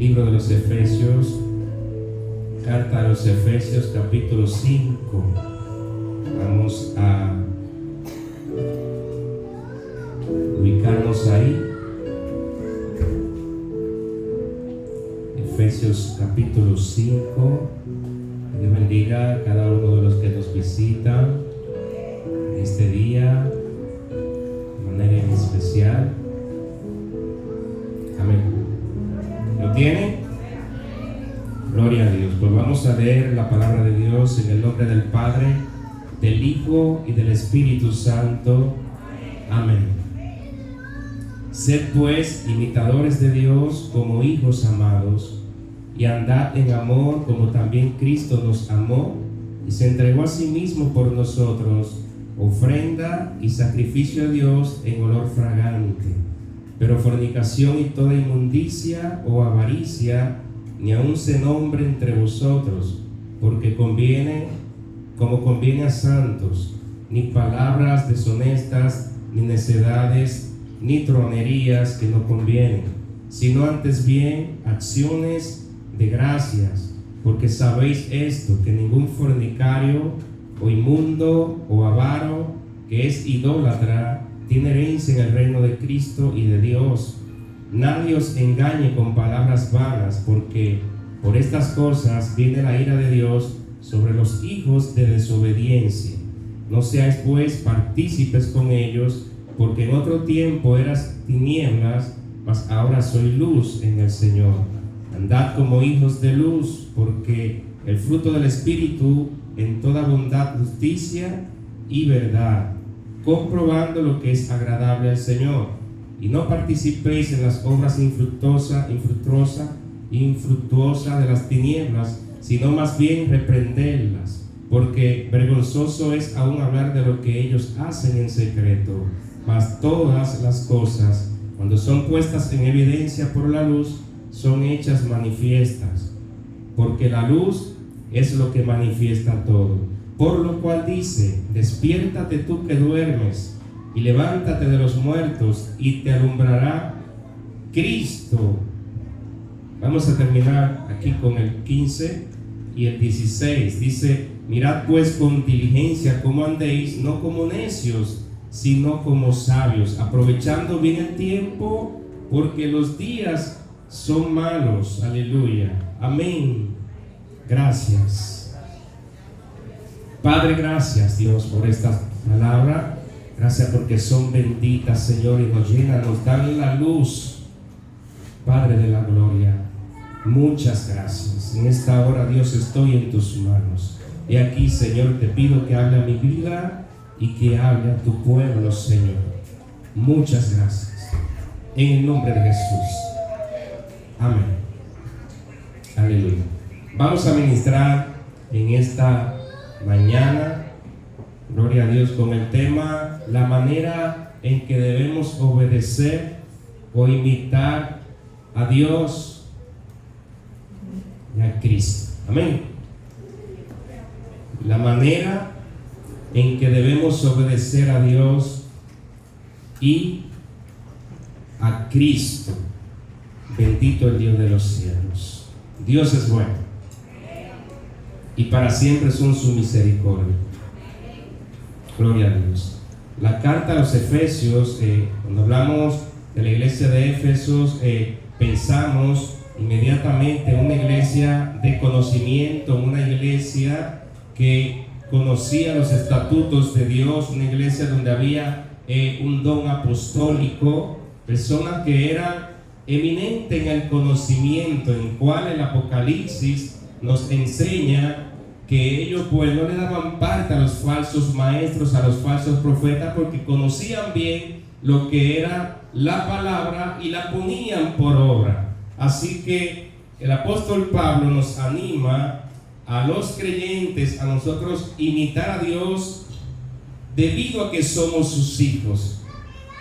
Libro de los Efesios, carta a los Efesios, capítulo 5. Vamos a ubicarnos ahí. Efesios capítulo 5. Dios bendiga a cada uno de los que nos visitan en este día de manera en especial. Amén. ¿Lo tienen? Gloria a Dios. Pues vamos a leer la palabra de Dios en el nombre del Padre, del Hijo y del Espíritu Santo. Amén. Sed pues imitadores de Dios como hijos amados, y andad en amor como también Cristo nos amó y se entregó a sí mismo por nosotros, ofrenda y sacrificio a Dios en olor fragante. Pero fornicación y toda inmundicia o avaricia ni aun se nombre entre vosotros, porque conviene, como conviene a santos, ni palabras deshonestas, ni necedades, ni tronerías que no convienen, sino antes bien acciones de gracias, porque sabéis esto, que ningún fornicario, o inmundo, o avaro, que es idólatra, tiene herencia en el reino de Cristo y de Dios. Nadie os engañe con palabras vanas, porque por estas cosas viene la ira de Dios sobre los hijos de desobediencia. No seáis pues partícipes con ellos, porque en otro tiempo eras tinieblas, mas ahora soy luz en el Señor. Andad como hijos de luz, porque el fruto del Espíritu en toda bondad, justicia y verdad, comprobando lo que es agradable al Señor. Y no participéis en las obras infructuosas de las tinieblas, sino más bien reprendedlas, porque vergonzoso es aún hablar de lo que ellos hacen en secreto. Mas todas las cosas, cuando son puestas en evidencia por la luz, son hechas manifiestas, porque la luz es lo que manifiesta todo. Por lo cual dice: despiértate tú que duermes, y levántate de los muertos, y te alumbrará Cristo. Vamos a terminar aquí con el 15 y el 16. Dice: mirad pues con diligencia cómo andéis, no como necios, sino como sabios, aprovechando bien el tiempo, porque los días son malos. Aleluya. Amén. Gracias. Padre, gracias Dios por esta palabra. Gracias porque son benditas, Señor, y nos llenan, nos dan la luz. Padre de la gloria, muchas gracias. En esta hora, Dios, estoy en tus manos. Y aquí, Señor, te pido que hable a mi vida y que hable a tu pueblo, Señor. Muchas gracias. En el nombre de Jesús. Amén. Aleluya. Vamos a ministrar en esta mañana, gloria a Dios, con el tema: la manera en que debemos obedecer o imitar a Dios y a Cristo. Amén. La manera en que debemos obedecer a Dios y a Cristo. Bendito el Dios de los cielos. Dios es bueno, y para siempre son su misericordia. Gloria a Dios. La carta a los Efesios, cuando hablamos de la iglesia de Éfesos, pensamos inmediatamente en una iglesia de conocimiento, una iglesia que conocía los estatutos de Dios, una iglesia donde había un don apostólico, personas que eran eminentes en el conocimiento, en cual el Apocalipsis nos enseña que ellos pues no le daban parte a los falsos maestros, a los falsos profetas, porque conocían bien lo que era la palabra y la ponían por obra. Así que el apóstol Pablo nos anima a los creyentes, a nosotros, imitar a Dios debido a que somos sus hijos.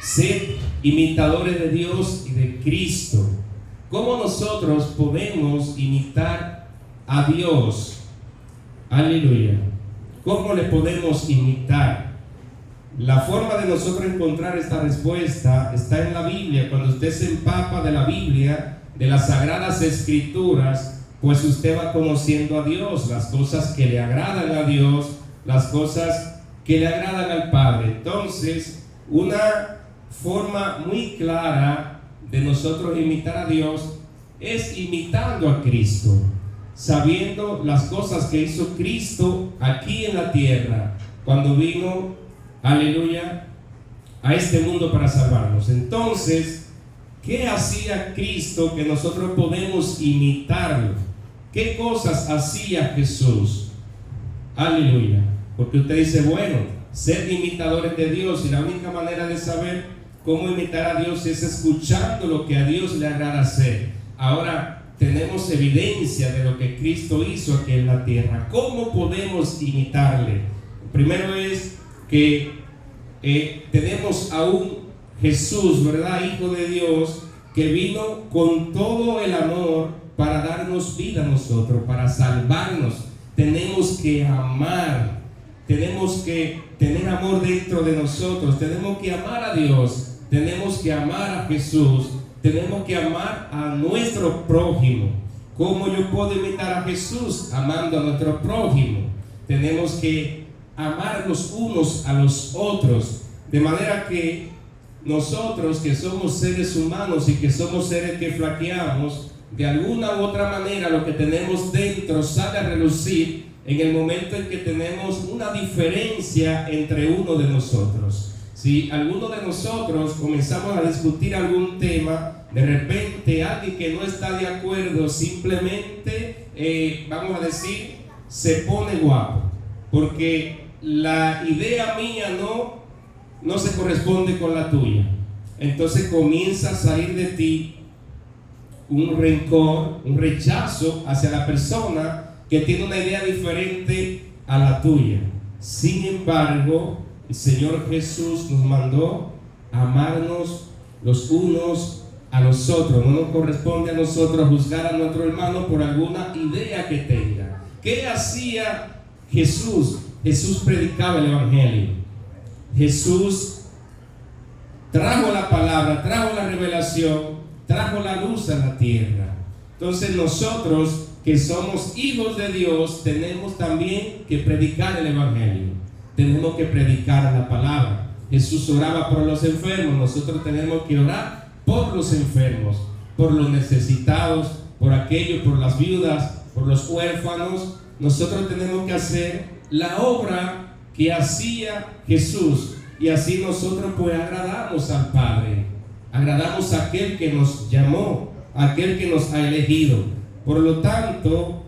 Sed imitadores de Dios y de Cristo. ¿Cómo nosotros podemos imitar a Dios? Aleluya. ¿Cómo le podemos imitar? La forma de nosotros encontrar esta respuesta está en la Biblia. Cuando usted se empapa de la Biblia, de las Sagradas Escrituras, pues usted va conociendo a Dios, las cosas que le agradan a Dios, las cosas que le agradan al Padre. Entonces, una forma muy clara de nosotros imitar a Dios es imitando a Cristo, sabiendo las cosas que hizo Cristo aquí en la tierra, cuando vino, aleluya, a este mundo para salvarnos. Entonces, ¿qué hacía Cristo que nosotros podemos imitarlo? ¿Qué cosas hacía Jesús? Aleluya. Porque usted dice, bueno, ser imitadores de Dios, y la única manera de saber cómo imitar a Dios es escuchando lo que a Dios le agrada hacer. Ahora tenemos evidencia de lo que Cristo hizo aquí en la tierra. ¿Cómo podemos imitarle? Primero es que tenemos a un Jesús, ¿verdad? Hijo de Dios, que vino con todo el amor para darnos vida a nosotros, para salvarnos. Tenemos que amar, tenemos que tener amor dentro de nosotros, tenemos que amar a Dios, tenemos que amar a Jesús, tenemos que amar a nuestro prójimo. ¿Cómo yo puedo imitar a Jesús? Amando a nuestro prójimo. Tenemos que amarnos unos a los otros, de manera que nosotros, que somos seres humanos y que somos seres que flaqueamos, de alguna u otra manera lo que tenemos dentro sale a relucir en el momento en que tenemos una diferencia entre uno de nosotros. Si alguno de nosotros comenzamos a discutir algún tema, de repente alguien que no está de acuerdo simplemente, vamos a decir, se pone guapo, porque la idea mía no se corresponde con la tuya. Entonces comienza a salir de ti un rencor, un rechazo hacia la persona que tiene una idea diferente a la tuya. Sin embargo, el Señor Jesús nos mandó a amarnos los unos a los otros. No nos corresponde a nosotros juzgar a nuestro hermano por alguna idea que tenga. ¿Qué hacía Jesús? Jesús predicaba el Evangelio. Jesús trajo la palabra, trajo la revelación, trajo la luz a la tierra. Entonces nosotros que somos hijos de Dios tenemos también que predicar el Evangelio. Tenemos que predicar la palabra. Jesús oraba por los enfermos. Nosotros tenemos que orar por los enfermos, por los necesitados, por aquellos, por las viudas, por los huérfanos. Nosotros tenemos que hacer la obra que hacía Jesús, y así nosotros pues agradamos al Padre, agradamos a aquel que nos llamó, a aquel que nos ha elegido. Por lo tanto,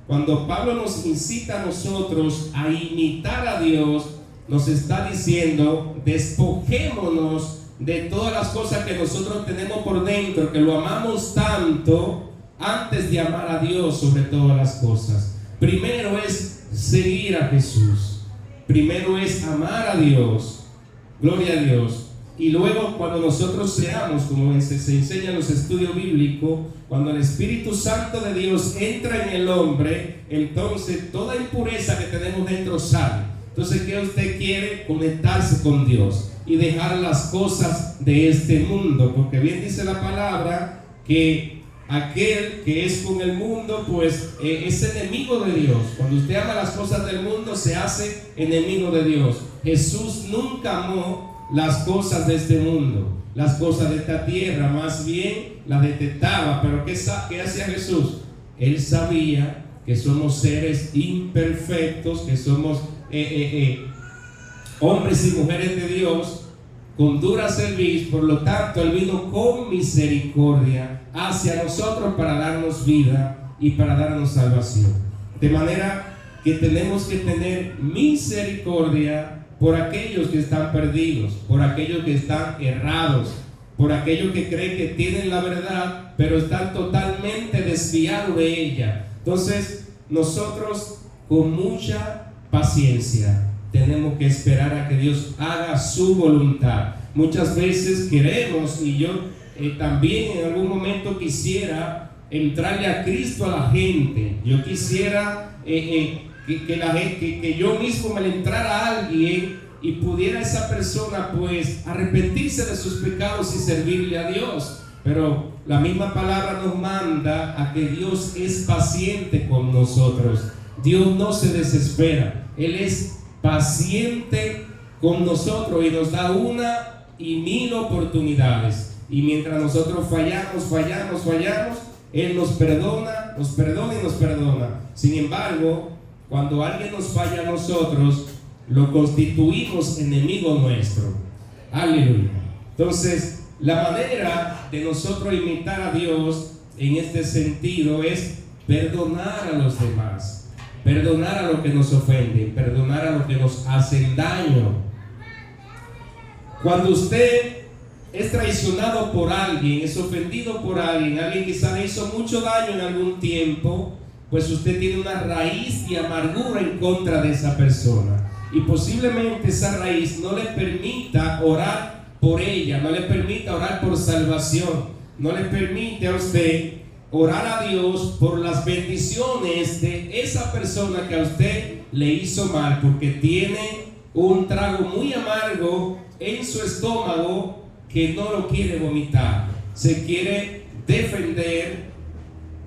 cuando Pablo nos incita a nosotros a imitar a Dios, nos está diciendo: despojémonos de todas las cosas que nosotros tenemos por dentro, que lo amamos tanto, antes de amar a Dios sobre todas las cosas. Primero es seguir a Jesús, primero es amar a Dios, gloria a Dios. Y luego, cuando nosotros seamos, como se enseña en los estudios bíblicos, cuando el Espíritu Santo de Dios entra en el hombre, entonces toda impureza que tenemos dentro sale. Entonces, ¿qué usted quiere? Conectarse con Dios y dejar las cosas de este mundo, porque bien dice la palabra que aquel que es con el mundo pues es enemigo de Dios. Cuando usted ama las cosas del mundo, se hace enemigo de Dios. Jesús nunca amó las cosas de este mundo, las cosas de esta tierra, más bien las detestaba. Pero ¿qué hacía Jesús? Él sabía que somos seres imperfectos, que somos hombres y mujeres de Dios con dura cerviz. Por lo tanto, Él vino con misericordia hacia nosotros para darnos vida y para darnos salvación. De manera que tenemos que tener misericordia por aquellos que están perdidos, por aquellos que están errados, por aquellos que creen que tienen la verdad, pero están totalmente desviados de ella. Entonces, nosotros con mucha paciencia tenemos que esperar a que Dios haga su voluntad. Muchas veces queremos, y yo también en algún momento quisiera entrarle a Cristo a la gente. Yo quisiera que yo mismo me le entrara a alguien y pudiera esa persona pues arrepentirse de sus pecados y servirle a Dios. Pero la misma palabra nos manda a que Dios es paciente con nosotros. Dios no se desespera, Él es paciente con nosotros y nos da una y mil oportunidades. Y mientras nosotros fallamos, Él nos perdona y nos perdona. Sin embargo, cuando alguien nos falla a nosotros, lo constituimos enemigo nuestro. Aleluya. Entonces, la manera de nosotros imitar a Dios en este sentido es perdonar a los demás, perdonar a los que nos ofenden, perdonar a los que nos hacen daño. Cuando usted es traicionado por alguien, es ofendido por alguien, alguien quizá le hizo mucho daño en algún tiempo, pues usted tiene una raíz de amargura en contra de esa persona. Y posiblemente esa raíz no le permita orar por ella, no le permita orar por salvación, no le permite a usted orar a Dios por las bendiciones de esa persona que a usted le hizo mal, porque tiene un trago muy amargo en su estómago que no lo quiere vomitar. Se quiere defender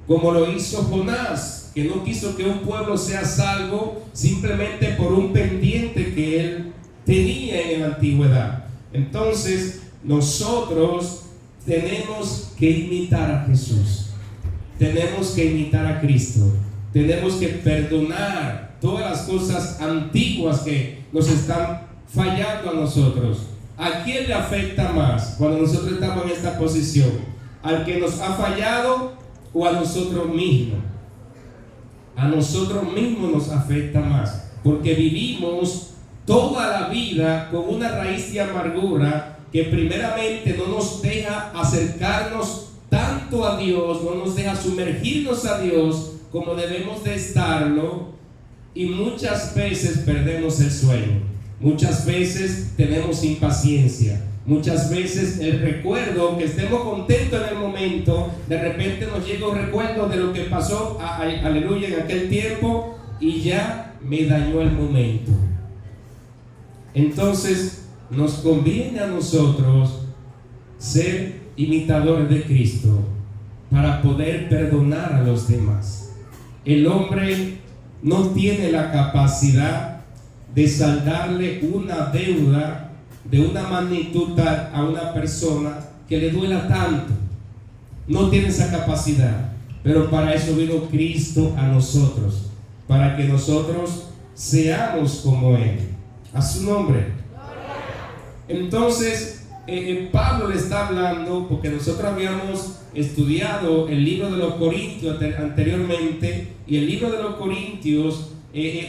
como lo hizo Jonás, que no quiso que un pueblo sea salvo simplemente por un pendiente que él tenía en la antigüedad. Entonces nosotros tenemos que imitar a Jesús, tenemos que imitar a Cristo, tenemos que perdonar todas las cosas antiguas que nos están fallando a nosotros. ¿A quién le afecta más cuando nosotros estamos en esta posición? ¿Al que nos ha fallado o a nosotros mismos? A nosotros mismos nos afecta más, porque vivimos toda la vida con una raíz de amargura que primeramente no nos deja acercarnos tanto a Dios, no nos deja sumergirnos a Dios como debemos de estarlo, y muchas veces perdemos el sueño, muchas veces tenemos impaciencia, muchas veces el recuerdo, aunque estemos contentos en el momento, de repente nos llega un recuerdo de lo que pasó, aleluya, en aquel tiempo, y ya me dañó el momento. Entonces nos conviene a nosotros ser imitadores de Cristo para poder perdonar a los demás. El hombre no tiene la capacidad de saldarle una deuda de una magnitud tal a una persona que le duela tanto. No tiene esa capacidad, pero para eso vino Cristo a nosotros, para que nosotros seamos como Él. A su nombre. Entonces Pablo le está hablando, porque nosotros habíamos estudiado el libro de los Corintios anteriormente, y el libro de los Corintios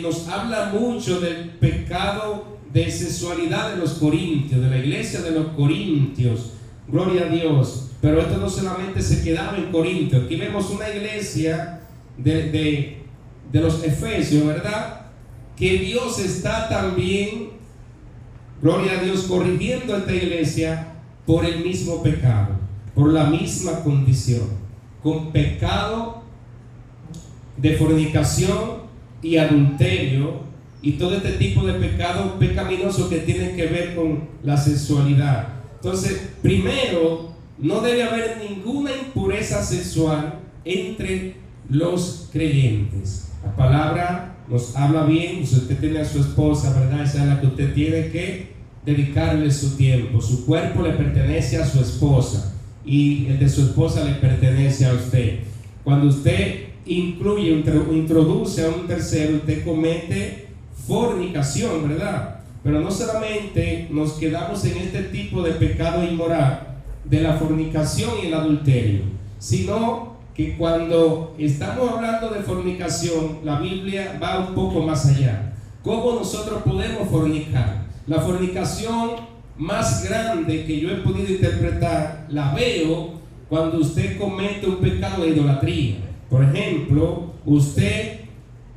nos habla mucho del pecado de sexualidad de los corintios, de la iglesia de los corintios. Gloria a Dios. Pero esto no solamente se quedaba en Corintios. Aquí vemos una iglesia de los Efesios, ¿verdad? Que Dios está también, gloria a Dios, corrigiendo a esta iglesia por el mismo pecado, por la misma condición, con pecado de fornicación y adulterio y todo este tipo de pecado pecaminoso que tiene que ver con la sexualidad. Entonces, primero, no debe haber ninguna impureza sexual entre los creyentes. La palabra nos habla bien. Si usted tiene a su esposa, ¿verdad? Esa es la que usted tiene que dedicarle su tiempo. Su cuerpo le pertenece a su esposa y el de su esposa le pertenece a usted. Cuando usted introduce a un tercero, usted comete fornicación, ¿verdad? Pero no solamente nos quedamos en este tipo de pecado inmoral de la fornicación y el adulterio, sino que cuando estamos hablando de fornicación, la Biblia va un poco más allá. ¿Cómo nosotros podemos fornicar? La fornicación más grande que yo he podido interpretar, la veo cuando usted comete un pecado de idolatría. Por ejemplo, usted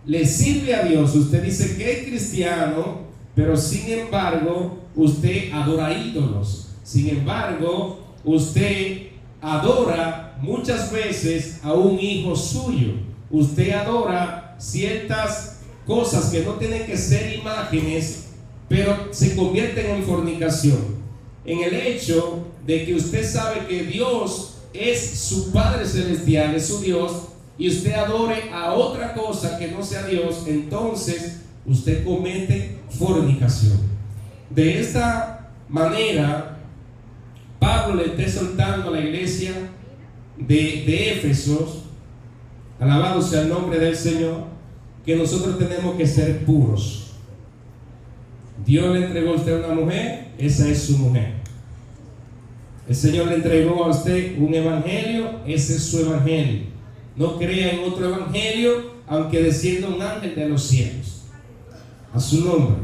le sirve a Dios, usted dice que es cristiano, pero sin embargo, usted adora ídolos. Sin embargo, usted adora muchas veces a un hijo suyo. Usted adora ciertas cosas que no tienen que ser imágenes pero se convierten en fornicación. En el hecho de que usted sabe que Dios es su Padre Celestial, es su Dios, y usted adore a otra cosa que no sea Dios, entonces usted comete fornicación. De esta manera, Pablo le está soltando a la iglesia de Éfeso, alabado sea el nombre del Señor, que nosotros tenemos que ser puros. Dios le entregó a usted una mujer, esa es su mujer. El Señor le entregó a usted un evangelio, ese es su evangelio. No crea en otro evangelio, aunque descienda un ángel de los cielos. A su nombre.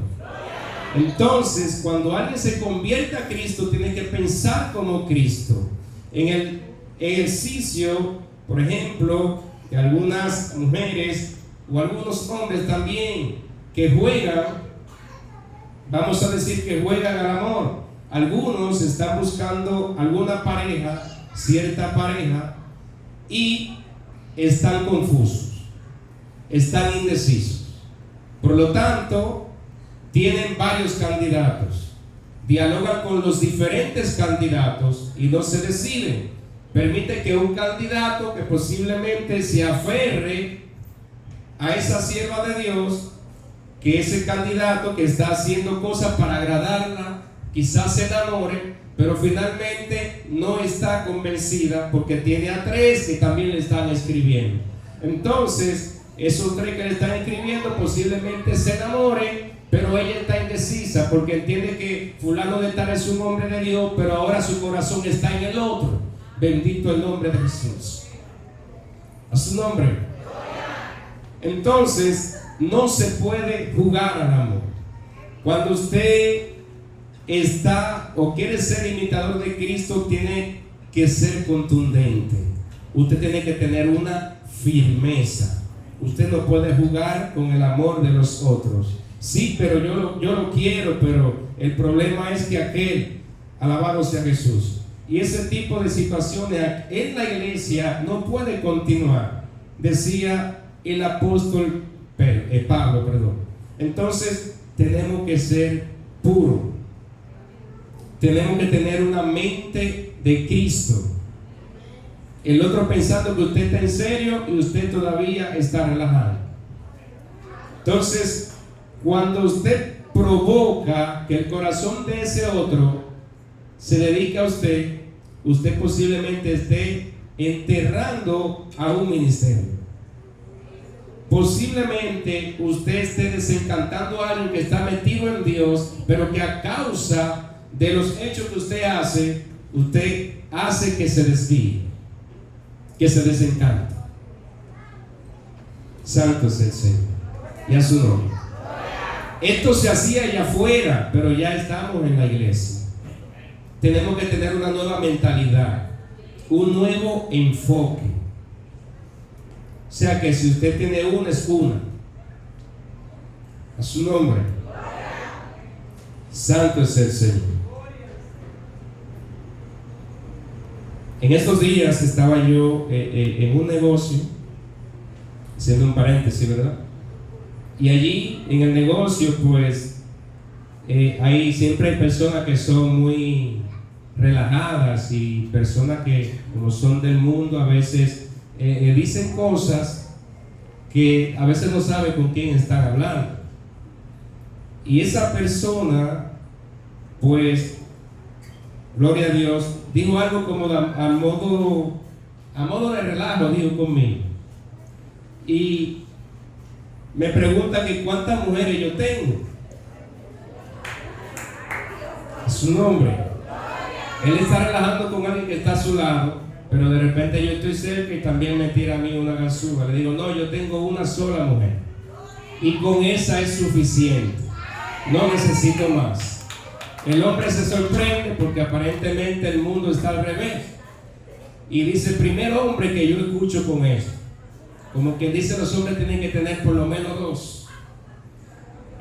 Entonces, cuando alguien se convierte a Cristo, tiene que pensar como Cristo. En el ejercicio, por ejemplo, de algunas mujeres o algunos hombres también que juegan, vamos a decir que juegan al amor. Algunos están buscando alguna pareja, cierta pareja, y están confusos, están indecisos. Por lo tanto, tienen varios candidatos, dialogan con los diferentes candidatos y no se deciden. Permite que un candidato que posiblemente se aferre a esa sierva de Dios, que ese candidato que está haciendo cosas para agradarla, quizás se enamore, pero finalmente no está convencida porque tiene a 3 que también le están escribiendo. Entonces, esos 3 que le están escribiendo posiblemente se enamoren, pero ella está indecisa porque entiende que fulano de tal es un hombre de Dios, pero ahora su corazón está en el otro. Bendito el nombre de Jesús. A su nombre. Entonces, no se puede jugar al amor. Cuando usted está o quiere ser imitador de Cristo, tiene que ser contundente. Usted tiene que tener una firmeza. Usted no puede jugar con el amor de los otros. Sí, pero yo lo quiero, pero el problema es que aquel, alabado sea Jesús. Y ese tipo de situaciones en la iglesia no puede continuar, decía el apóstol Pablo. Entonces tenemos que ser puros. Tenemos que tener una mente de Cristo. El otro pensando que usted está en serio y usted todavía está relajado. Entonces, cuando usted provoca que el corazón de ese otro se dedique a usted, usted posiblemente esté enterrando a un ministerio. Posiblemente usted esté desencantando a alguien que está metido en Dios, pero que a causa de los hechos que usted hace que se desvíe, que se desencante. Santo es el Señor y a su nombre. Esto se hacía allá afuera, pero ya estamos en la iglesia. Tenemos que tener una nueva mentalidad, un nuevo enfoque. O sea que si usted tiene una, es una. A su nombre. Santo es el Señor. En estos días estaba yo en un negocio, haciendo un paréntesis, ¿verdad? Y allí en el negocio, pues, siempre hay personas que son muy relajadas y personas que, como son del mundo, a veces dicen cosas que a veces no sabe con quién están hablando. Y esa persona, pues, gloria a Dios, dijo algo como a modo de relajo, dijo conmigo. Y me pregunta que cuántas mujeres yo tengo. A su nombre. Él está relajando con alguien que está a su lado, pero de repente yo estoy cerca y también me tira a mí una ganzúa. Le digo, no, yo tengo una sola mujer y con esa es suficiente, no necesito más. El hombre se sorprende porque aparentemente el mundo está al revés y dice, primer hombre que yo escucho con esto, como quien dice, los hombres tienen que tener por lo menos 2.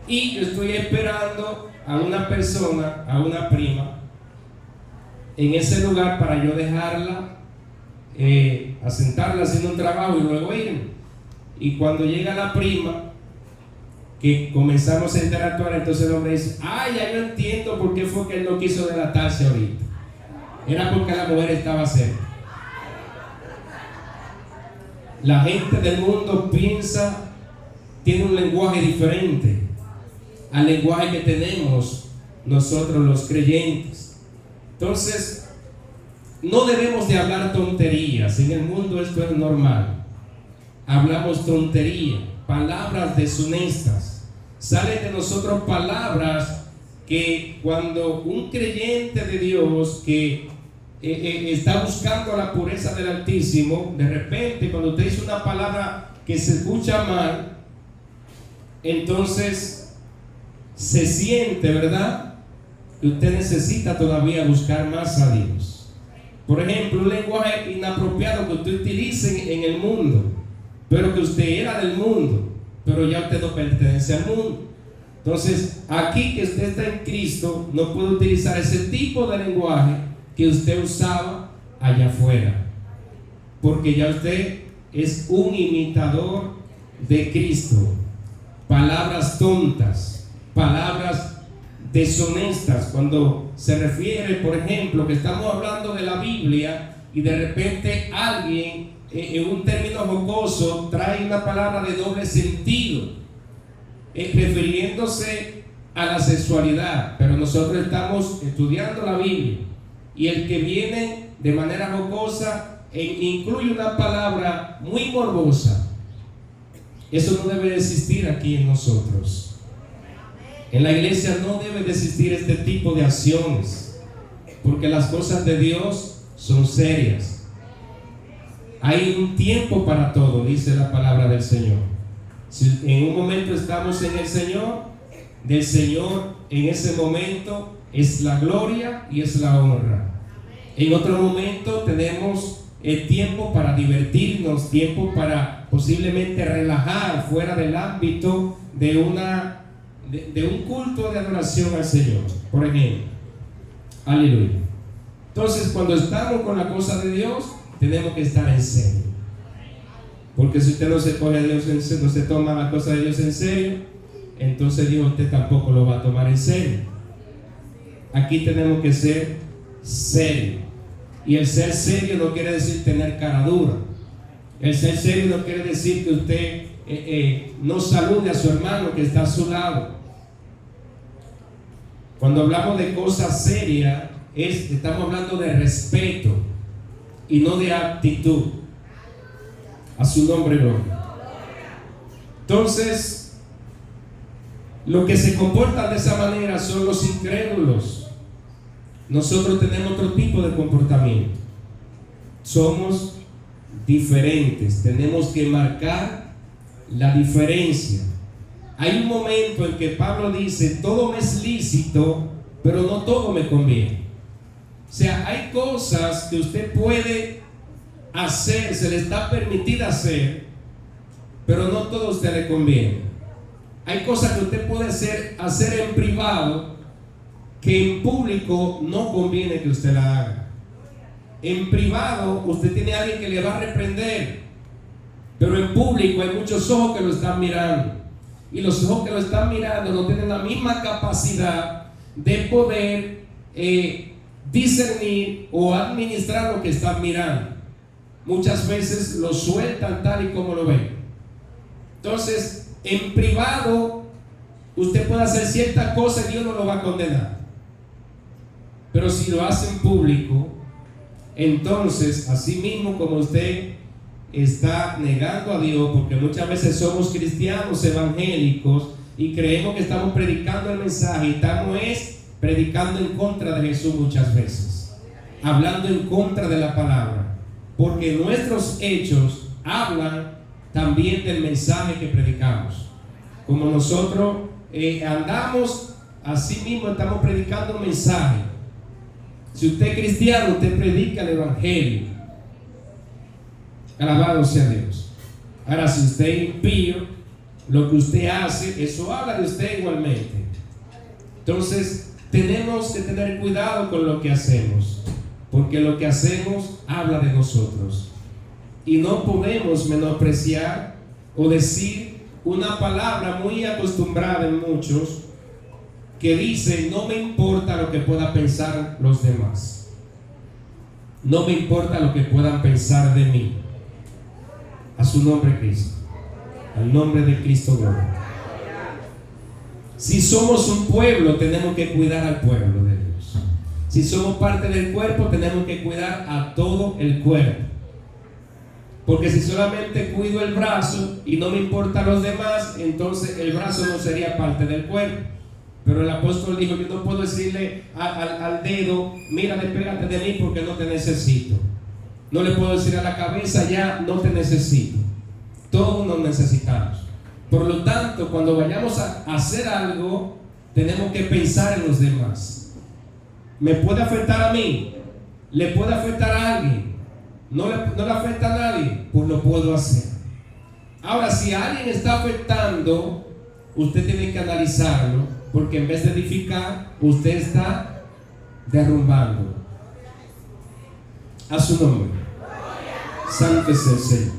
Y yo estoy esperando a una persona, a una prima, en ese lugar para yo dejarla, asentarla haciendo un trabajo y luego irme. Y cuando llega la prima, que comenzamos a interactuar, entonces el hombre dice, ya yo entiendo por qué fue que él no quiso delatarse ahorita. Era porque la mujer estaba cerca. La gente del mundo tiene un lenguaje diferente al lenguaje que tenemos nosotros los creyentes. Entonces, no debemos de hablar tonterías. En el mundo esto es normal. Hablamos tontería, palabras deshonestas. Salen de nosotros palabras que cuando un creyente de Dios que está buscando la pureza del Altísimo, de repente cuando usted dice una palabra que se escucha mal, entonces se siente, ¿verdad?, que usted necesita todavía buscar más a Dios. Por ejemplo, un lenguaje inapropiado que usted utilice en el mundo, pero que usted era del mundo, pero ya usted no pertenece al mundo. Entonces, aquí que usted está en Cristo, no puede utilizar ese tipo de lenguaje que usted usaba allá afuera, porque ya usted es un imitador de Cristo. Palabras tontas, palabras deshonestas, cuando se refiere, por ejemplo, que estamos hablando de la Biblia y de repente alguien en un término jocoso trae una palabra de doble sentido, refiriéndose a la sexualidad, pero nosotros estamos estudiando la Biblia y el que viene de manera jocosa incluye una palabra muy morbosa. Eso no debe de existir aquí en nosotros. En la iglesia no debe de existir este tipo de acciones, porque las cosas de Dios son serias. Hay un tiempo para todo, dice la palabra del Señor. Si en un momento estamos en el Señor, del Señor en ese momento es la gloria y es la honra. En otro momento tenemos el tiempo para divertirnos, tiempo para posiblemente relajar fuera del ámbito de un culto de adoración al Señor, por ejemplo. Aleluya. Entonces, cuando estamos con la cosa de Dios, tenemos que estar en serio. Porque si usted no se coge a Dios en serio, no se toma la cosa de Dios en serio, entonces Dios usted tampoco lo va a tomar en serio. Aquí tenemos que ser serios. Y el ser serio no quiere decir tener cara dura. El ser serio no quiere decir que usted no salude a su hermano que está a su lado. Cuando hablamos de cosas serias, estamos hablando de respeto y no de actitud. A su nombre, gloria. Entonces, los que se comportan de esa manera son los incrédulos. Nosotros tenemos otro tipo de comportamiento. Somos diferentes. Tenemos que marcar la diferencia. Hay un momento en que Pablo dice: todo me es lícito, pero no todo me conviene. O sea, hay cosas que usted puede hacer, se le está permitido hacer, pero no todo a usted le conviene. Hay cosas que usted puede hacer en privado, que en público no conviene que usted la haga. En privado usted tiene a alguien que le va a reprender, pero en público hay muchos ojos que lo están mirando, y los ojos que lo están mirando no tienen la misma capacidad de poder discernir o administrar lo que están mirando. Muchas veces lo sueltan tal y como lo ven. Entonces, en privado usted puede hacer ciertas cosas y Dios no lo va a condenar. Pero si lo hace en público, entonces, así mismo como usted está negando a Dios, porque muchas veces somos cristianos evangélicos y creemos que estamos predicando el mensaje, y estamos predicando en contra de Jesús muchas veces, hablando en contra de la palabra, porque nuestros hechos hablan también del mensaje que predicamos. Como nosotros andamos, así mismo estamos predicando un mensaje. Si usted es cristiano, usted predica el evangelio. Alabado sea Dios. Ahora, si usted es impío, lo que usted hace, eso habla de usted igualmente. Entonces, tenemos que tener cuidado con lo que hacemos, porque lo que hacemos habla de nosotros. Y no podemos menospreciar o decir una palabra muy acostumbrada en muchos que dice: no me importa lo que puedan pensar los demás, no me importa lo que puedan pensar de mí. A su nombre Cristo, al nombre de Cristo gloria. Si somos un pueblo, tenemos que cuidar al pueblo de Dios. Si somos parte del cuerpo, tenemos que cuidar a todo el cuerpo. Porque si solamente cuido el brazo y no me importan los demás, entonces el brazo no sería parte del cuerpo. Pero el apóstol dijo: yo no puedo decirle al dedo: mira, despégate de mí porque no te necesito. No le puedo decir a la cabeza: ya no te necesito. Todos nos necesitamos. Por lo tanto, cuando vayamos a hacer algo, tenemos que pensar en los demás. ¿Me puede afectar a mí? ¿Le puede afectar a alguien? ¿No le afecta a nadie? Pues lo puedo hacer. Ahora, si a alguien está afectando, usted tiene que analizarlo, porque en vez de edificar, usted está derrumbando. A su nombre. Santo es el Señor.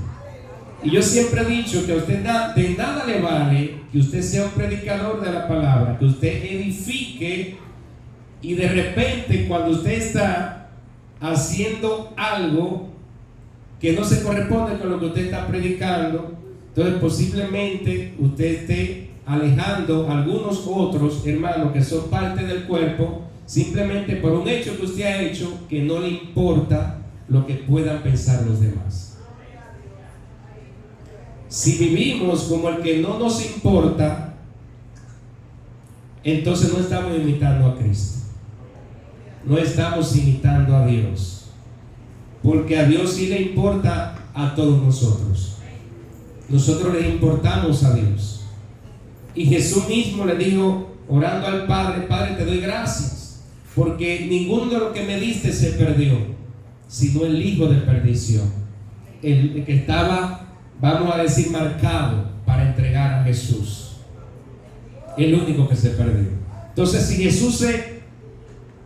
Y yo siempre he dicho que a usted de nada le vale que usted sea un predicador de la palabra, que usted edifique, y de repente cuando usted está haciendo algo que no se corresponde con lo que usted está predicando, entonces posiblemente usted esté alejando a algunos otros hermanos que son parte del cuerpo, simplemente por un hecho que usted ha hecho, que no le importa lo que puedan pensar los demás. Si vivimos como el que no nos importa, entonces no estamos imitando a Cristo, no estamos imitando a Dios, porque a Dios sí le importa a todos nosotros. Nosotros le importamos a Dios. Y Jesús mismo le dijo, orando al Padre: Padre, te doy gracias, porque ninguno de los que me diste se perdió, sino el hijo de perdición, el que estaba, vamos a decir, marcado para entregar a Jesús, el único que se perdió. Entonces,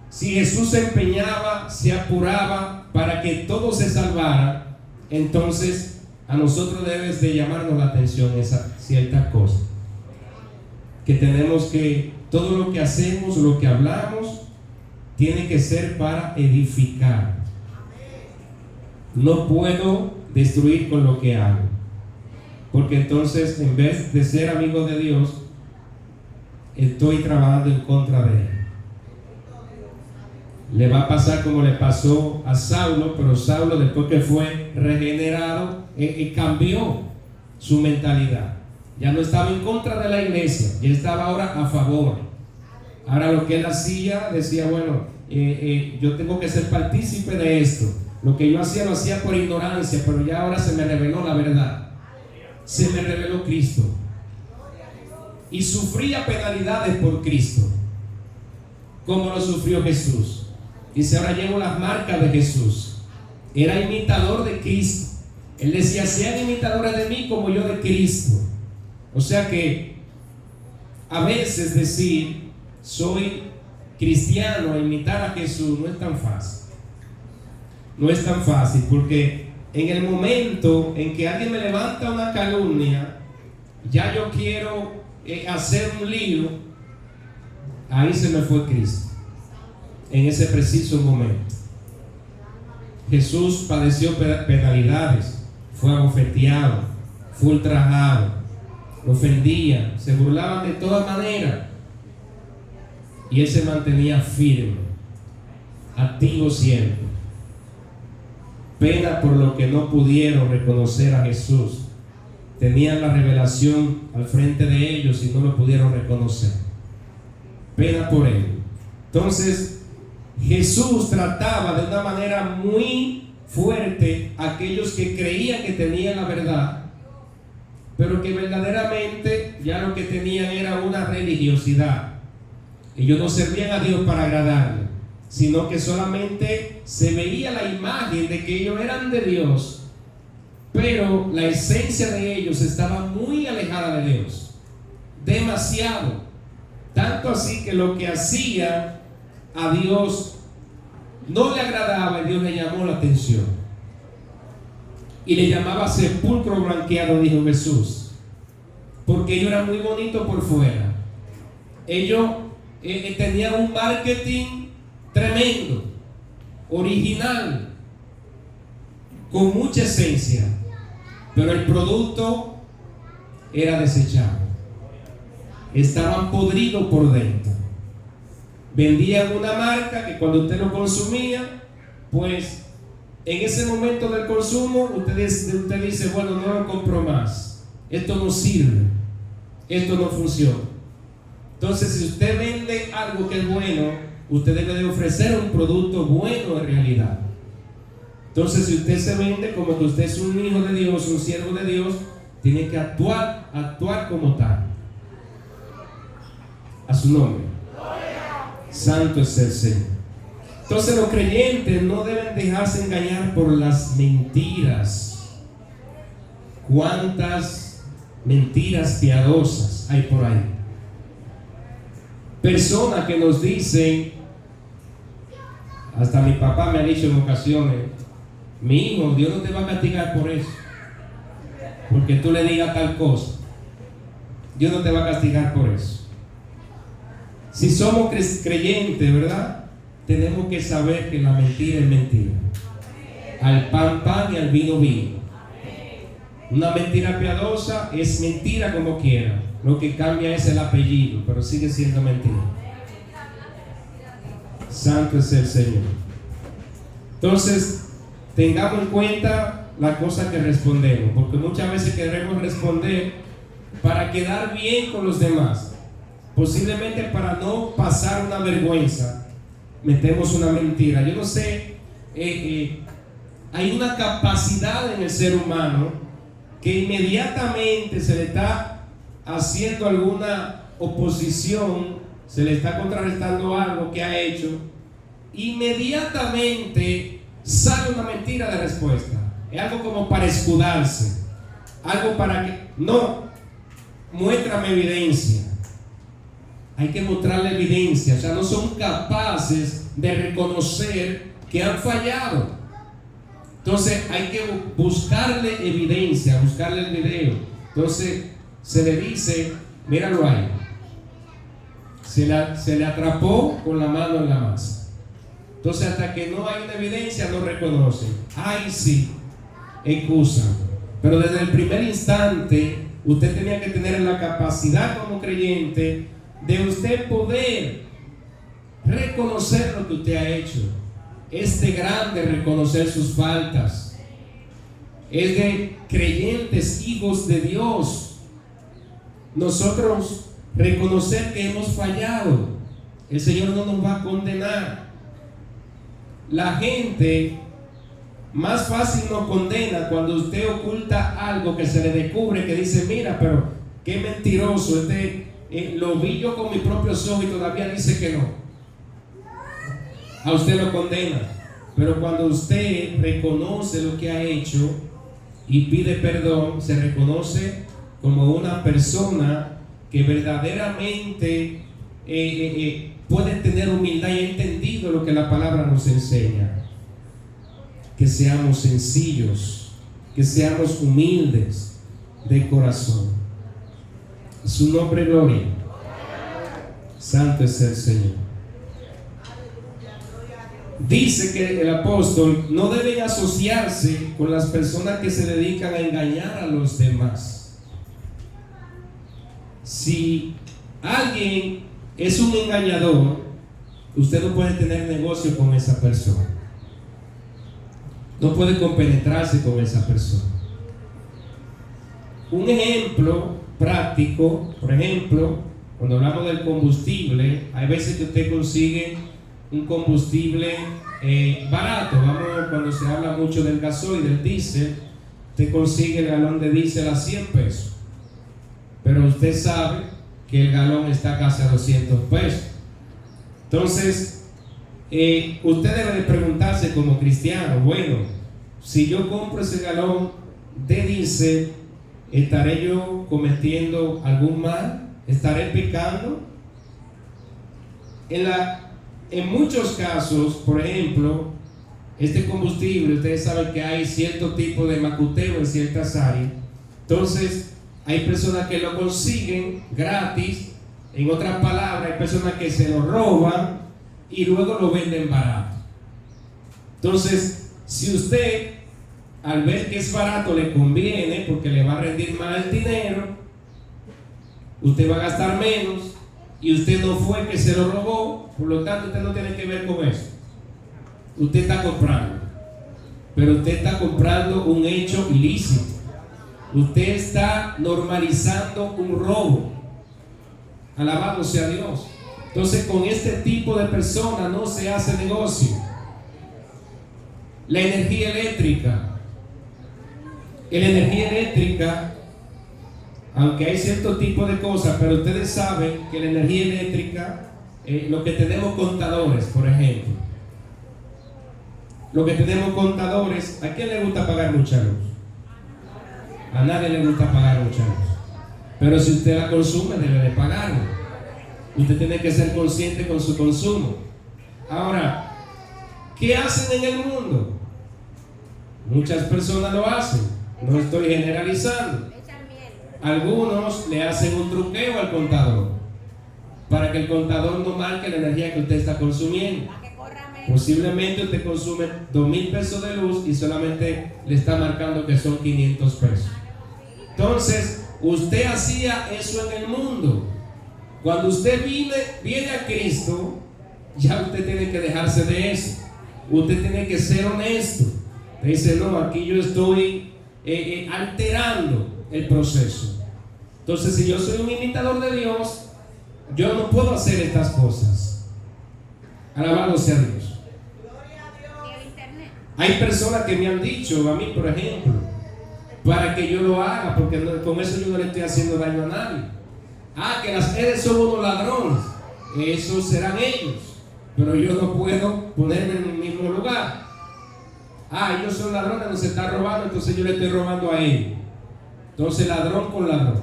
si Jesús se empeñaba, se apuraba para que todos se salvaran, entonces a nosotros debe de llamarnos la atención esa cierta cosa, que tenemos que, todo lo que hacemos, lo que hablamos, tiene que ser para edificar. No puedo destruir con lo que hago, porque entonces, en vez de ser amigo de Dios, estoy trabajando en contra de Él. Le va a pasar como le pasó a Saulo, pero Saulo, después que fue regenerado, cambió su mentalidad. Ya no estaba en contra de la iglesia, ya estaba ahora a favor. Ahora lo que él hacía, decía: bueno, yo tengo que ser partícipe de esto. Lo que yo hacía lo hacía por ignorancia, pero ya ahora se me reveló la verdad. Se me reveló Cristo. Y sufría penalidades por Cristo, como lo sufrió Jesús. Dice: ahora llevo las marcas de Jesús. Era imitador de Cristo. Él decía: sean imitadores de mí como yo de Cristo. O sea que a veces decir soy cristiano e imitar a Jesús no es tan fácil. No es tan fácil, porque en el momento en que alguien me levanta una calumnia, ya yo quiero hacer un lío. Ahí se me fue Cristo, en ese preciso momento. Jesús padeció penalidades, fue abofeteado, fue ultrajado, lo ofendían, se burlaban de todas maneras, y él se mantenía firme, activo siempre. Pena por lo que no pudieron reconocer a Jesús. Tenían la revelación al frente de ellos y no lo pudieron reconocer. Pena por ello. Entonces, Jesús trataba de una manera muy fuerte a aquellos que creían que tenían la verdad, pero que verdaderamente ya lo que tenían era una religiosidad. Ellos no servían a Dios para agradarle, sino que solamente se veía la imagen de que ellos eran de Dios, pero la esencia de ellos estaba muy alejada de Dios, demasiado, tanto así que lo que hacía a Dios no le agradaba, y Dios le llamó la atención y le llamaba sepulcro blanqueado, dijo Jesús, porque ellos eran muy bonitos por fuera. Ellos tenían un marketing tremendo, original, con mucha esencia, pero el producto era desechado. Estaban podridos por dentro. Vendían una marca que cuando usted lo consumía, pues en ese momento del consumo usted dice, bueno, no lo compro más, esto no sirve, esto no funciona. Entonces, si usted vende algo que es bueno, usted debe de ofrecer un producto bueno en realidad. Entonces, si usted se vende como que usted es un hijo de Dios, un siervo de Dios, tiene que actuar como tal. A su nombre. Santo es el Señor. Entonces, los creyentes no deben dejarse engañar por las mentiras. ¿Cuántas mentiras piadosas hay por ahí? Personas que nos dicen, hasta mi papá me ha dicho en ocasiones, mi hijo, Dios no te va a castigar por eso, porque tú le digas tal cosa. Dios no te va a castigar por eso. Si somos creyentes, ¿verdad? Tenemos que saber que la mentira es mentira. Al pan, pan y al vino, vino. Una mentira piadosa es mentira como quiera. Lo que cambia es el apellido, pero sigue siendo mentira. Santo es el Señor. Entonces, tengamos en cuenta la cosa que respondemos, porque muchas veces queremos responder para quedar bien con los demás. Posiblemente para no pasar una vergüenza, metemos una mentira. Yo no sé, hay una capacidad en el ser humano que inmediatamente se le está haciendo alguna oposición, se le está contrarrestando algo que ha hecho, inmediatamente sale una mentira de respuesta. Es algo como para escudarse, algo para que, no, muéstrame evidencia. Hay que mostrarle evidencia, o sea, no son capaces de reconocer que han fallado. Entonces hay que buscarle evidencia, buscarle el video. Entonces se le dice, míralo ahí, se le atrapó con la mano en la masa. Entonces hasta que no hay una evidencia no reconoce. Ay sí, excusan. Pero desde el primer instante usted tenía que tener la capacidad como creyente de usted poder reconocer lo que usted ha hecho. Es de grande reconocer sus faltas. Es de creyentes, hijos de Dios, nosotros reconocer que hemos fallado. El Señor no nos va a condenar. La gente más fácil nos condena cuando usted oculta algo que se le descubre, que dice, mira, pero qué mentiroso, lo vi yo con mis propios ojos y todavía dice que no. A usted lo condena. Pero cuando usted reconoce lo que ha hecho y pide perdón, se reconoce como una persona que verdaderamente puede tener humildad y ha entendido lo que la palabra nos enseña. Que seamos sencillos, que seamos humildes de corazón. Su nombre, gloria. Santo es el Señor. Dice que el apóstol no debe asociarse con las personas que se dedican a engañar a los demás. Si alguien es un engañador, usted no puede tener negocio con esa persona. No puede compenetrarse con esa persona. Un ejemplo práctico, por ejemplo, cuando hablamos del combustible, hay veces que usted consigue un combustible barato. Cuando se habla mucho del gasoil, del diésel, usted consigue el galón de diésel a 100 pesos. Pero usted sabe que el galón está casi a 200 pesos. Entonces, usted debe de preguntarse como cristiano, bueno, si yo compro ese galón de diésel, ¿estaré yo cometiendo algún mal? ¿Estaré pecando? En muchos casos, por ejemplo, este combustible, ustedes saben que hay cierto tipo de macuteo en ciertas áreas. Entonces, hay personas que lo consiguen gratis, en otras palabras, hay personas que se lo roban y luego lo venden barato. Entonces, si usted al ver que es barato le conviene porque le va a rendir más el dinero, usted va a gastar menos y usted no fue que se lo robó, por lo tanto usted no tiene que ver con eso. Usted está comprando, pero usted está comprando un hecho ilícito. Usted está normalizando un robo. Alabado sea Dios. Entonces, con este tipo de personas no se hace negocio. La energía eléctrica. En la energía eléctrica, aunque hay cierto tipo de cosas, pero ustedes saben que la energía eléctrica, lo que tenemos contadores, por ejemplo, lo que tenemos contadores, ¿a quién le gusta pagar mucha luz? A nadie le gusta pagar mucha luz. Pero si usted la consume, debe de pagarla. Usted tiene que ser consciente con su consumo. Ahora, ¿qué hacen en el mundo? Muchas personas lo hacen. No estoy generalizando. Algunos le hacen un truqueo al contador para que el contador no marque la energía que usted está consumiendo. Posiblemente usted consume 2,000 pesos de luz y solamente le está marcando que son 500 pesos. Entonces, usted hacía eso en el mundo. Cuando usted viene a Cristo, ya usted tiene que dejarse de eso. Usted tiene que ser honesto. Dice, no, aquí yo estoy alterando el proceso. Entonces, si yo soy un imitador de Dios, yo no puedo hacer estas cosas. Alabado sea Dios. Hay personas que me han dicho a mí, por ejemplo, para que yo lo haga, porque con eso yo no le estoy haciendo daño a nadie. Que las redes son unos ladrones. Esos serán ellos, pero yo no puedo ponerme en el mismo lugar. Ellos son ladrones, nos están robando, entonces yo le estoy robando a ellos. Entonces, ladrón con ladrón,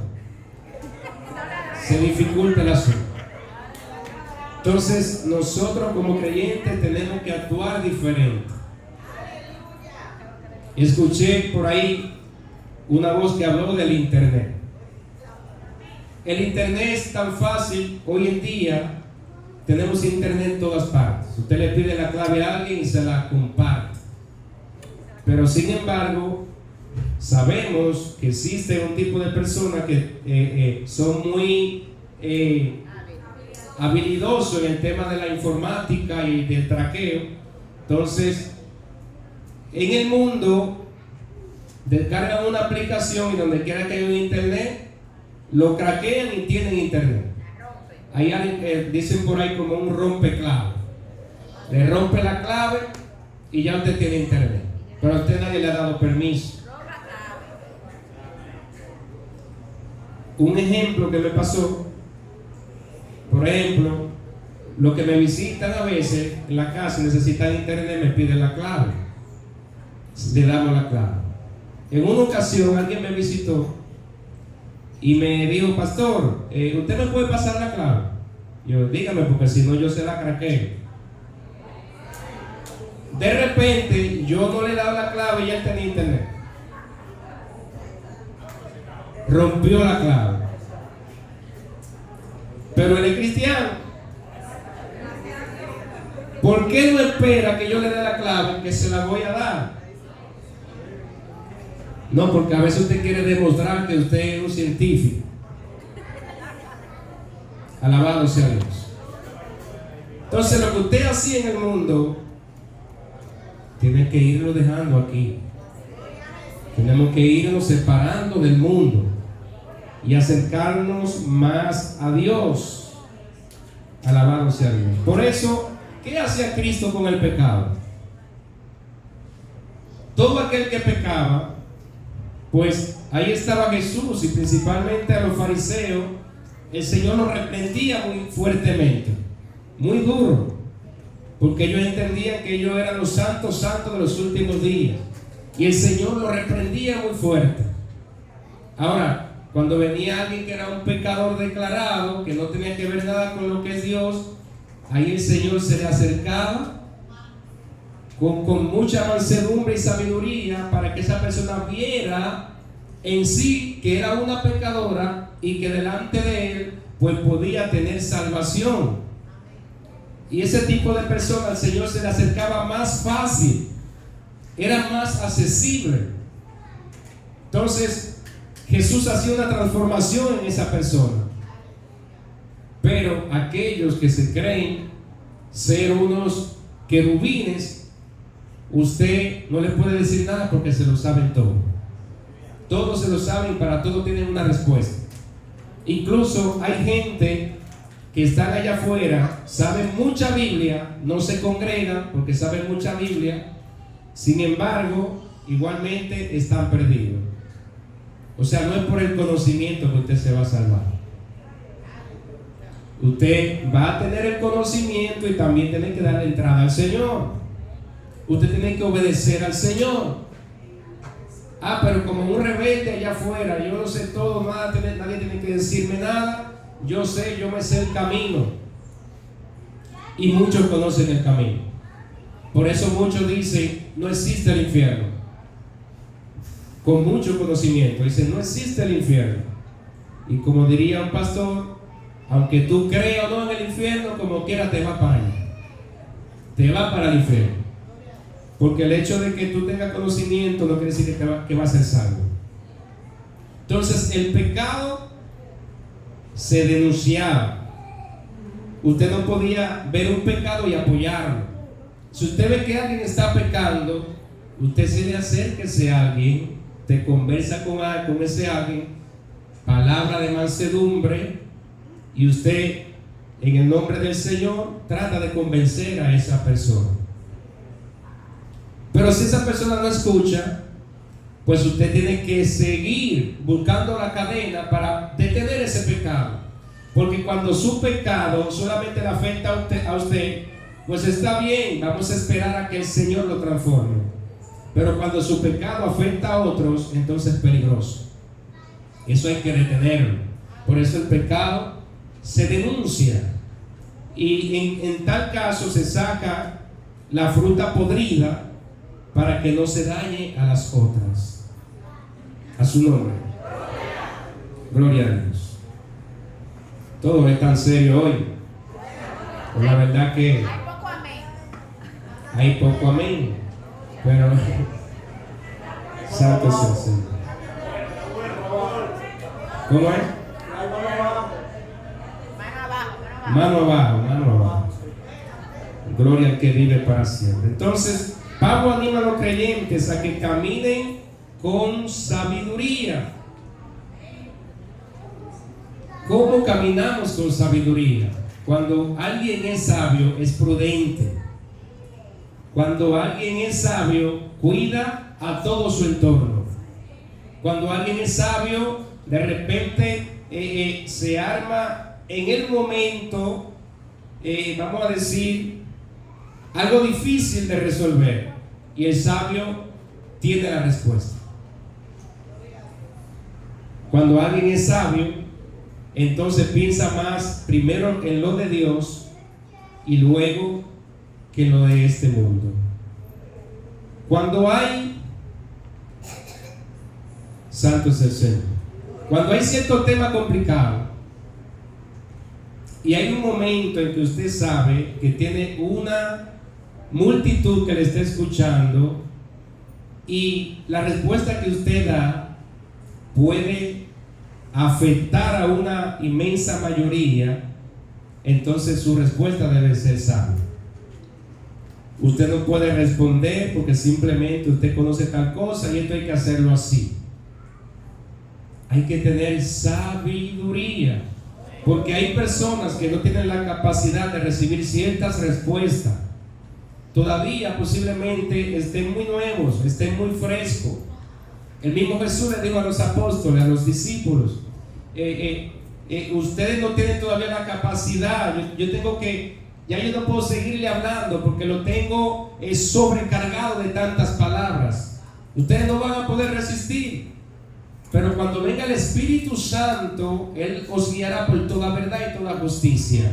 se dificulta el asunto. Entonces, nosotros como creyentes tenemos que actuar diferente. Escuché por ahí una voz que habló del internet. El internet es tan fácil, hoy en día tenemos internet en todas partes. Usted le pide la clave a alguien y se la comparte. Pero sin embargo, sabemos que existe un tipo de personas que son muy habilidosos en el tema de la informática y del traqueo. Entonces, en el mundo, descargan una aplicación y donde quiera que haya un internet, lo craquean y tienen internet. Ahí dicen por ahí como un rompeclave. Le rompe la clave y ya usted tiene internet. Pero a usted nadie le ha dado permiso. Un ejemplo que me pasó, por ejemplo, los que me visitan a veces en la casa y necesitan internet me piden la clave. Le damos la clave. En una ocasión alguien me visitó y me dijo, pastor, ¿usted me puede pasar la clave? Yo, dígame, porque si no yo se la craqueo. De repente yo no le he dado la clave y él tenía internet. Rompió la clave. Pero él es cristiano. ¿Por qué no espera que yo le dé la clave que se la voy a dar? No, porque a veces usted quiere demostrar que usted es un científico. Alabado sea Dios. Entonces, lo que usted hacía en el mundo, tiene que irlo dejando aquí. Tenemos que irnos separando del mundo y acercarnos más a Dios. Alabado sea Dios. Por eso, ¿qué hacía Cristo con el pecado? Todo aquel que pecaba, pues ahí estaba Jesús, y principalmente a los fariseos, el Señor los reprendía muy fuertemente, muy duro, porque ellos entendían que ellos eran los santos de los últimos días, y el Señor los reprendía muy fuerte. Ahora, cuando venía alguien que era un pecador declarado, que no tenía que ver nada con lo que es Dios, ahí el Señor se le acercaba con mucha mansedumbre y sabiduría para que esa persona viera en sí que era una pecadora y que delante de él pues podía tener salvación. Y ese tipo de persona al Señor se le acercaba más fácil, era más accesible. Entonces Jesús hacía una transformación en esa persona. Pero aquellos que se creen ser unos querubines, usted no le puede decir nada porque se lo saben todo. Todos se lo saben y para todo tienen una respuesta. Incluso hay gente que están allá afuera, saben mucha Biblia, no se congregan porque saben mucha Biblia, sin embargo, igualmente están perdidos. O sea, no es por el conocimiento que usted se va a salvar. Usted va a tener el conocimiento y también tiene que darle entrada al Señor. Usted tiene que obedecer al Señor. Pero como un rebelde allá afuera, yo no sé todo, nadie tiene que decirme nada. Yo me sé el camino. Y muchos conocen el camino. Por eso muchos dicen, no existe el infierno. Con mucho conocimiento, dicen, no existe el infierno. Y como diría un pastor, aunque tú creas o no en el infierno, como quiera te va para allá. Te va para el infierno. Porque el hecho de que tú tengas conocimiento no quiere decir que va a ser salvo. Entonces el pecado se denunciaba. Usted no podía ver un pecado y apoyarlo. Si usted ve que alguien está pecando, usted se le acerque a alguien, te conversa con ese alguien, palabra de mansedumbre, y usted en el nombre del Señor trata de convencer a esa persona. Pero si esa persona no escucha, pues usted tiene que seguir buscando la cadena para detener ese pecado. Porque cuando su pecado solamente le afecta a usted, pues está bien, vamos a esperar a que el Señor lo transforme. Pero cuando su pecado afecta a otros, entonces es peligroso. Eso hay que detenerlo. Por eso el pecado se denuncia. Y en tal caso se saca la fruta podrida para que no se dañe a las otras. A su nombre. Gloria a Dios. Todo es tan serio hoy. Pues la verdad que hay poco amén. Pero santo es el Señor. ¿Cómo es? Mano abajo. Gloria al que vive para siempre. Entonces Pablo anima a los creyentes a que caminen con sabiduría. ¿Cómo caminamos con sabiduría? Cuando alguien es sabio, es prudente. Cuando alguien es sabio, cuida a todo su entorno. Cuando alguien es sabio, de repente se arma en el momento, vamos a decir, algo difícil de resolver, y el sabio tiene la respuesta. Cuando alguien es sabio, entonces piensa más primero en lo de Dios y luego que en lo de este mundo. Cuando hay, santo es el Señor, cuando hay cierto tema complicado y hay un momento en que usted sabe que tiene una multitud que le está escuchando y la respuesta que usted da puede afectar a una inmensa mayoría, entonces su respuesta debe ser sabia. Usted no puede responder porque simplemente usted conoce tal cosa y esto hay que hacerlo así. Hay que tener sabiduría, porque hay personas que no tienen la capacidad de recibir ciertas respuestas. Todavía posiblemente estén muy nuevos, estén muy frescos. El mismo Jesús le dijo a los apóstoles, a los discípulos, ustedes no tienen todavía la capacidad. Yo tengo que, ya yo no puedo seguirle hablando porque lo tengo sobrecargado de tantas palabras. Ustedes no van a poder resistir. Pero cuando venga el Espíritu Santo, Él os guiará por toda verdad y toda justicia.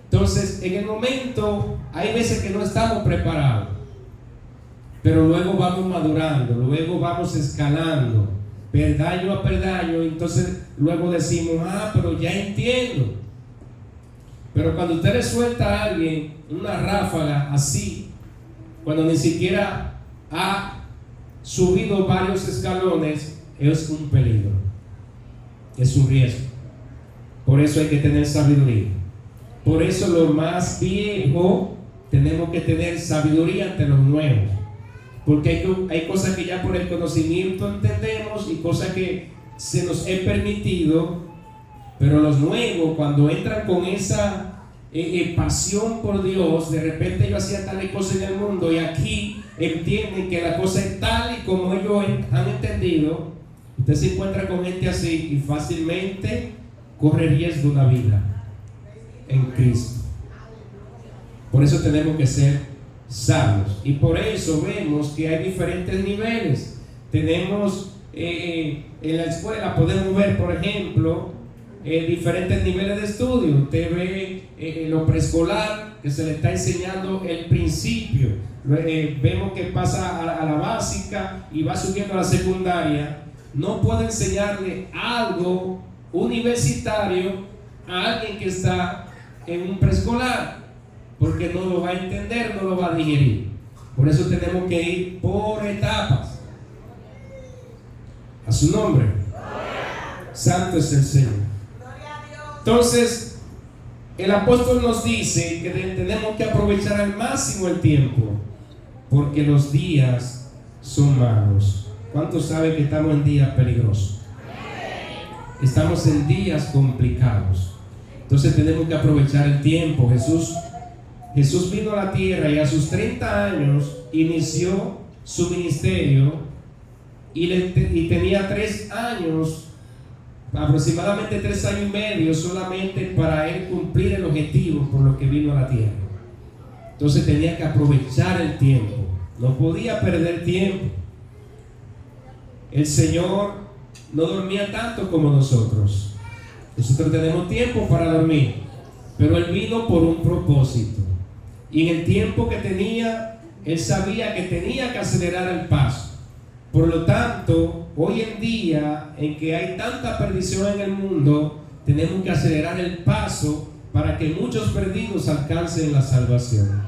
Entonces, en el momento, hay veces que no estamos preparados, pero luego vamos madurando, luego vamos escalando. peldaño a peldaño, entonces luego decimos, pero ya entiendo. Pero cuando usted le suelta a alguien una ráfaga así, cuando ni siquiera ha subido varios escalones, es un peligro, es un riesgo. Por eso hay que tener sabiduría. Por eso lo más viejo tenemos que tener sabiduría ante los nuevos. Porque hay cosas que ya por el conocimiento entendemos y cosas que se nos es permitido, pero los nuevos, cuando entran con esa pasión por Dios, de repente ellos hacían tales cosas en el mundo y aquí entienden que la cosa es tal y como ellos han entendido. Usted se encuentra con gente así y fácilmente corre riesgo una vida en Cristo. Por eso tenemos que ser sabios, y por eso vemos que hay diferentes niveles. Tenemos en la escuela, podemos ver, por ejemplo, diferentes niveles de estudio. Usted ve lo preescolar, que se le está enseñando el principio. Vemos que pasa a la básica y va subiendo a la secundaria. No puede enseñarle algo universitario a alguien que está en un preescolar, porque no lo va a entender, no lo va a digerir. Por eso tenemos que ir por etapas. A su nombre. Santo es el Señor. Entonces, el apóstol nos dice que tenemos que aprovechar al máximo el tiempo, porque los días son malos. ¿Cuántos saben que estamos en días peligrosos? Estamos en días complicados. Entonces tenemos que aprovechar el tiempo. Jesús vino a la tierra y a sus 30 años inició su ministerio y tenía 3 años, aproximadamente 3 años y medio solamente para él cumplir el objetivo por lo que vino a la tierra. Entonces tenía que aprovechar el tiempo, no podía perder tiempo. El Señor no dormía tanto como nosotros. Nosotros tenemos tiempo para dormir, pero Él vino por un propósito. Y en el tiempo que tenía, Él sabía que tenía que acelerar el paso. Por lo tanto, hoy en día, en que hay tanta perdición en el mundo, tenemos que acelerar el paso para que muchos perdidos alcancen la salvación.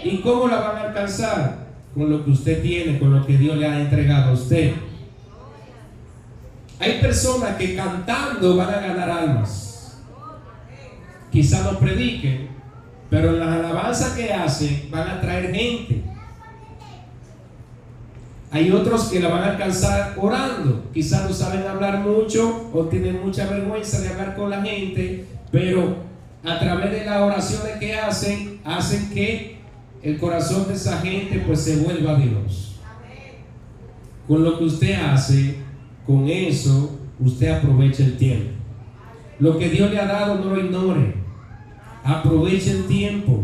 ¿Y cómo la van a alcanzar? Con lo que usted tiene, con lo que Dios le ha entregado a usted. Hay personas que cantando van a ganar almas. Quizás no prediquen, pero en las alabanzas que hacen van a traer gente. Hay otros que la van a alcanzar orando. Quizás no saben hablar mucho o tienen mucha vergüenza de hablar con la gente, pero a través de las oraciones que hacen que el corazón de esa gente pues se vuelva a Dios. Con lo que usted hace, con eso usted aprovecha el tiempo. Lo que Dios le ha dado, no lo ignore. Aproveche el tiempo.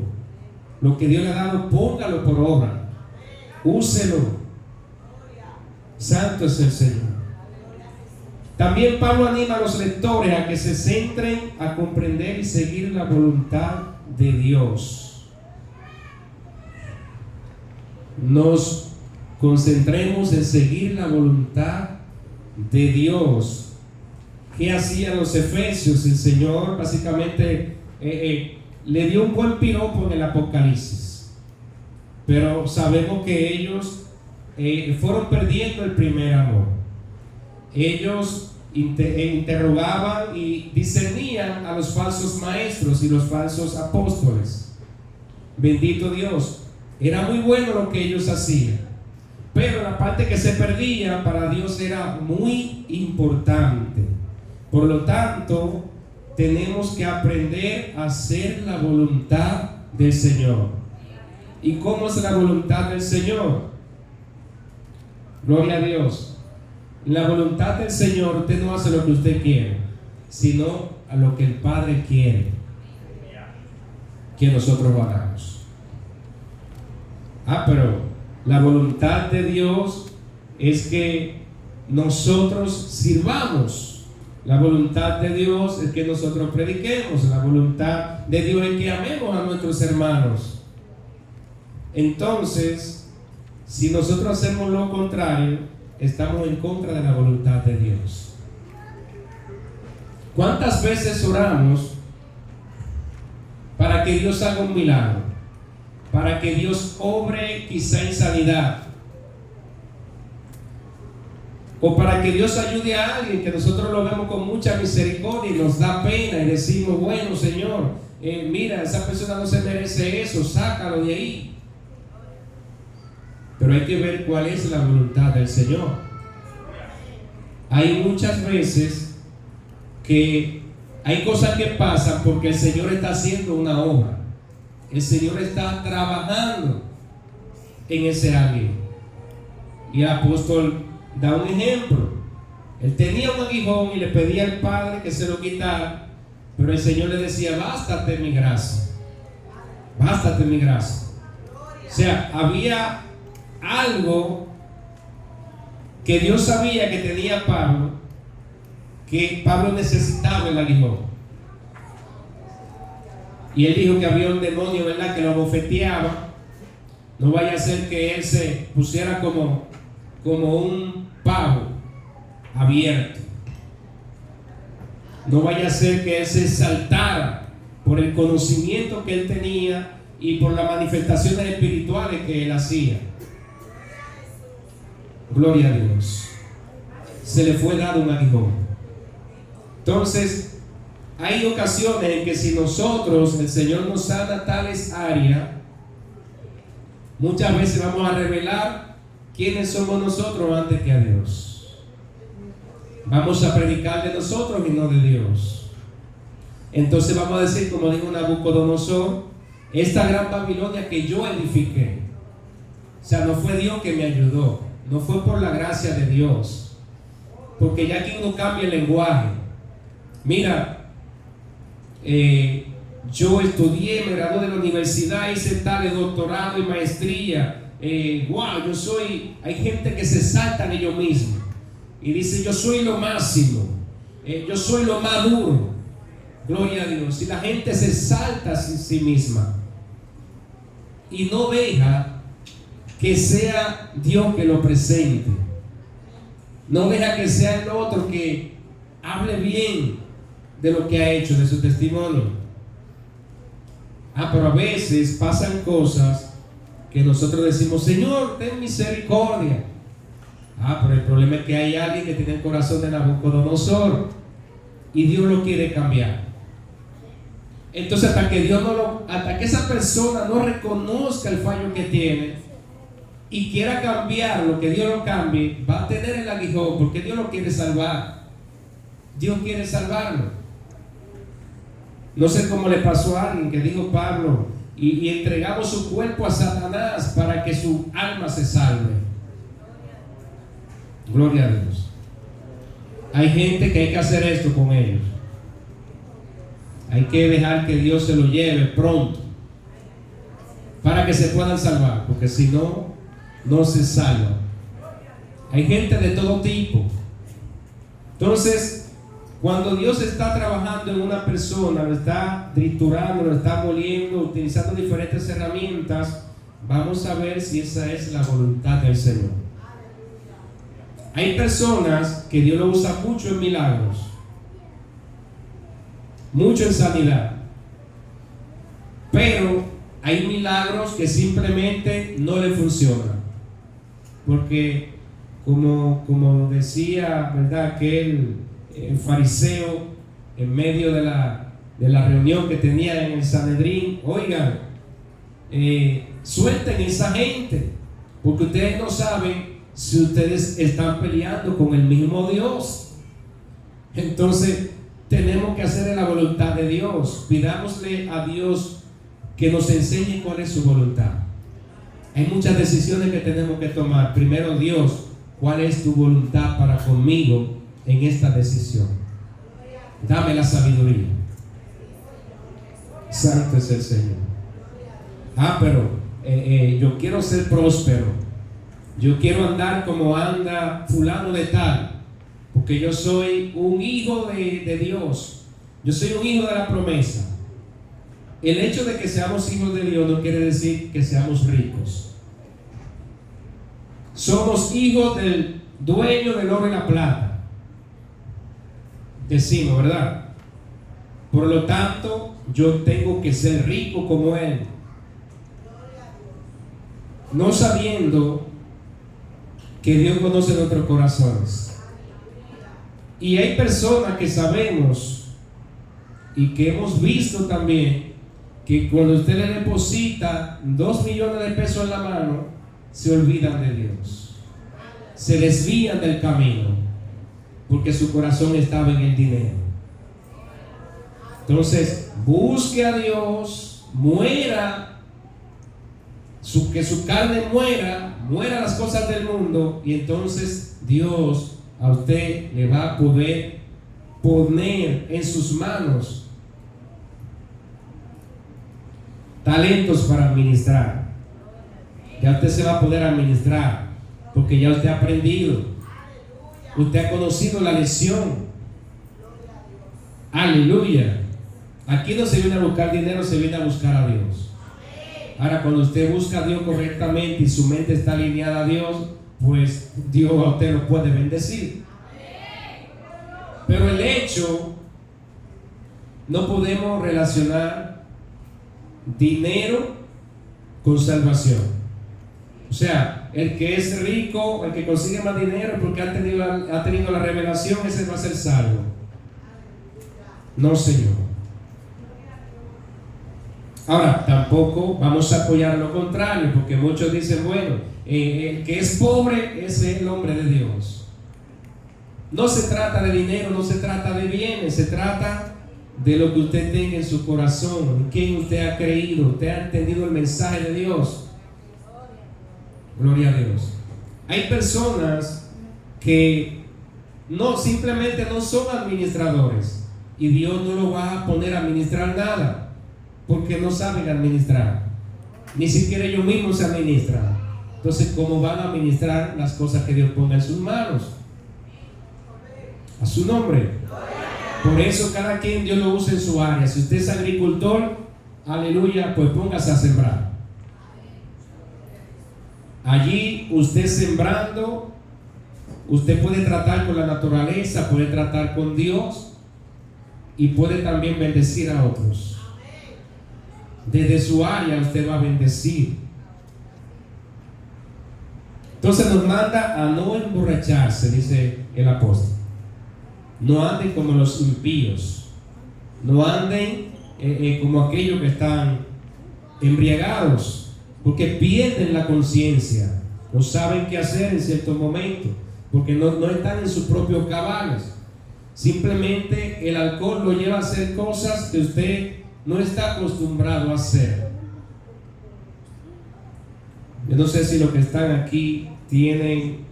Lo que Dios le ha dado, póngalo por obra. Úselo. Santo es el Señor. También Pablo anima a los lectores a que se centren a comprender y seguir la voluntad de Dios. Nos concentremos en seguir la voluntad de Dios. ¿Qué hacían los efesios? El Señor básicamente le dio un buen piropo en el Apocalipsis, pero sabemos que ellos fueron perdiendo el primer amor. Ellos interrogaban y discernían a los falsos maestros y los falsos apóstoles. Bendito Dios, era muy bueno lo que ellos hacían, pero la parte que se perdía para Dios era muy importante. Por lo tanto, tenemos que aprender a hacer la voluntad del Señor. ¿Y cómo es la voluntad del Señor? Gloria a Dios. La voluntad del Señor, usted no hace lo que usted quiere, sino a lo que el Padre quiere que nosotros hagamos. Pero la voluntad de Dios es que nosotros sirvamos. La voluntad de Dios es que nosotros prediquemos. La voluntad de Dios es que amemos a nuestros hermanos. Entonces, si nosotros hacemos lo contrario, estamos en contra de la voluntad de Dios. ¿Cuántas veces oramos para que Dios haga un milagro? Para que Dios obre quizá en sanidad, o para que Dios ayude a alguien que nosotros lo vemos con mucha misericordia y nos da pena y decimos, bueno, Señor, mira, esa persona no se merece eso, sácalo de ahí. Pero hay que ver cuál es la voluntad del Señor. Hay muchas veces que hay cosas que pasan porque el Señor está haciendo una obra. El Señor está trabajando en ese alguien. Y el apóstol da un ejemplo. Él tenía un aguijón y le pedía al Padre que se lo quitara, pero el Señor le decía, bástate mi gracia, bástate mi gracia. O sea, había algo que Dios sabía que tenía Pablo, que Pablo necesitaba el aguijón. Y él dijo que había un demonio, ¿verdad?, que lo bofeteaba. No vaya a ser que él se pusiera como un pavo abierto. No vaya a ser que él se exaltara por el conocimiento que él tenía y por las manifestaciones espirituales que él hacía. Gloria a Dios. Se le fue dado un aguijón. Entonces, hay ocasiones en que si nosotros, el Señor nos sana tales áreas, muchas veces vamos a revelar quiénes somos nosotros antes que a Dios. Vamos a predicar de nosotros y no de Dios. Entonces vamos a decir, como dijo Nabucodonosor, esta gran Babilonia que yo edifiqué. O sea, no fue Dios que me ayudó, no fue por la gracia de Dios. Porque ya que uno cambia el lenguaje. Mira, yo estudié, me gradué de la universidad, hice tales doctorado y maestría. Hay gente que se salta en ellos mismos y dice, yo soy lo máximo, yo soy lo más duro. Gloria a Dios. Y la gente se salta a sí misma y no deja que sea Dios que lo presente, no deja que sea el otro que hable bien de lo que ha hecho, de su testimonio. Pero a veces pasan cosas que nosotros decimos, Señor, ten misericordia. Pero el problema es que hay alguien que tiene el corazón de Nabucodonosor y Dios lo quiere cambiar. Entonces hasta que esa persona no reconozca el fallo que tiene y quiera cambiar lo que Dios lo cambie, va a tener el aguijón porque Dios lo quiere salvar. Dios quiere salvarlo. No sé cómo le pasó a alguien que dijo Pablo, y entregamos su cuerpo a Satanás para que su alma se salve. Gloria a Dios. Hay gente que hay que hacer esto con ellos. Hay que dejar que Dios se lo lleve pronto para que se puedan salvar, porque si no, no se salvan. Hay gente de todo tipo. Entonces, cuando Dios está trabajando en una persona, lo está triturando, lo está moliendo, utilizando diferentes herramientas, vamos a ver si esa es la voluntad del Señor. Hay personas que Dios lo usa mucho en milagros, mucho en sanidad, pero hay milagros que simplemente no le funcionan, porque como decía, ¿verdad?, aquel el fariseo en medio de la reunión que tenía en el Sanedrín, oigan, suelten esa gente, porque ustedes no saben si ustedes están peleando con el mismo Dios. Entonces tenemos que hacer la voluntad de Dios. Pidámosle a Dios que nos enseñe cuál es su voluntad. Hay muchas decisiones que tenemos que tomar. Primero, Dios, ¿cuál es tu voluntad para conmigo en esta decisión? Dame la sabiduría. Santo es el Señor. Pero yo quiero ser próspero, yo quiero andar como anda fulano de tal, porque yo soy un hijo de Dios, yo soy un hijo de la promesa. El hecho de que seamos hijos de Dios no quiere decir que seamos ricos. Somos hijos del dueño del oro y la plata. Decimos, ¿verdad? Por lo tanto, yo tengo que ser rico como Él. No sabiendo que Dios conoce nuestros corazones. Y hay personas que sabemos y que hemos visto también que cuando usted le deposita 2 millones de pesos en la mano, se olvidan de Dios, se desvían del camino porque su corazón estaba en el dinero. Entonces, busque a Dios, muera, que su carne muera las cosas del mundo, y entonces Dios a usted le va a poder poner en sus manos talentos para administrar. Ya usted se va a poder administrar porque ya usted ha aprendido, usted ha conocido la lección. Aleluya. Aquí no se viene a buscar dinero, se viene a buscar a Dios. Ahora, cuando usted busca a Dios correctamente y su mente está alineada a Dios, pues Dios a usted lo puede bendecir. Pero el hecho, no podemos relacionar dinero con salvación. O sea, el que es rico, el que consigue más dinero porque ha tenido la revelación, ese va a ser salvo. No, Señor. Ahora, tampoco vamos a apoyar lo contrario, porque muchos dicen, bueno, el que es pobre es el hombre de Dios. No se trata de dinero, no se trata de bienes, se trata de lo que usted tenga en su corazón, en quien usted ha creído, usted ha entendido el mensaje de Dios. Gloria a Dios. Hay personas que simplemente no son administradores, y Dios no lo va a poner a administrar nada porque no saben administrar, ni siquiera ellos mismos se administran. Entonces, ¿cómo van a administrar las cosas que Dios ponga en sus manos? A su nombre. Por eso cada quien Dios lo usa en su área. Si usted es agricultor, aleluya, pues póngase a sembrar. Allí usted sembrando, usted puede tratar con la naturaleza, puede tratar con Dios y puede también bendecir a otros. Desde su área usted va a bendecir. Entonces nos manda a no emborracharse, dice el apóstol. No anden como los impíos, no anden como aquellos que están embriagados, porque pierden la conciencia, no saben qué hacer en ciertos momentos, porque no están en sus propios cabales. Simplemente el alcohol lo lleva a hacer cosas que usted no está acostumbrado a hacer. Yo no sé si los que están aquí tienen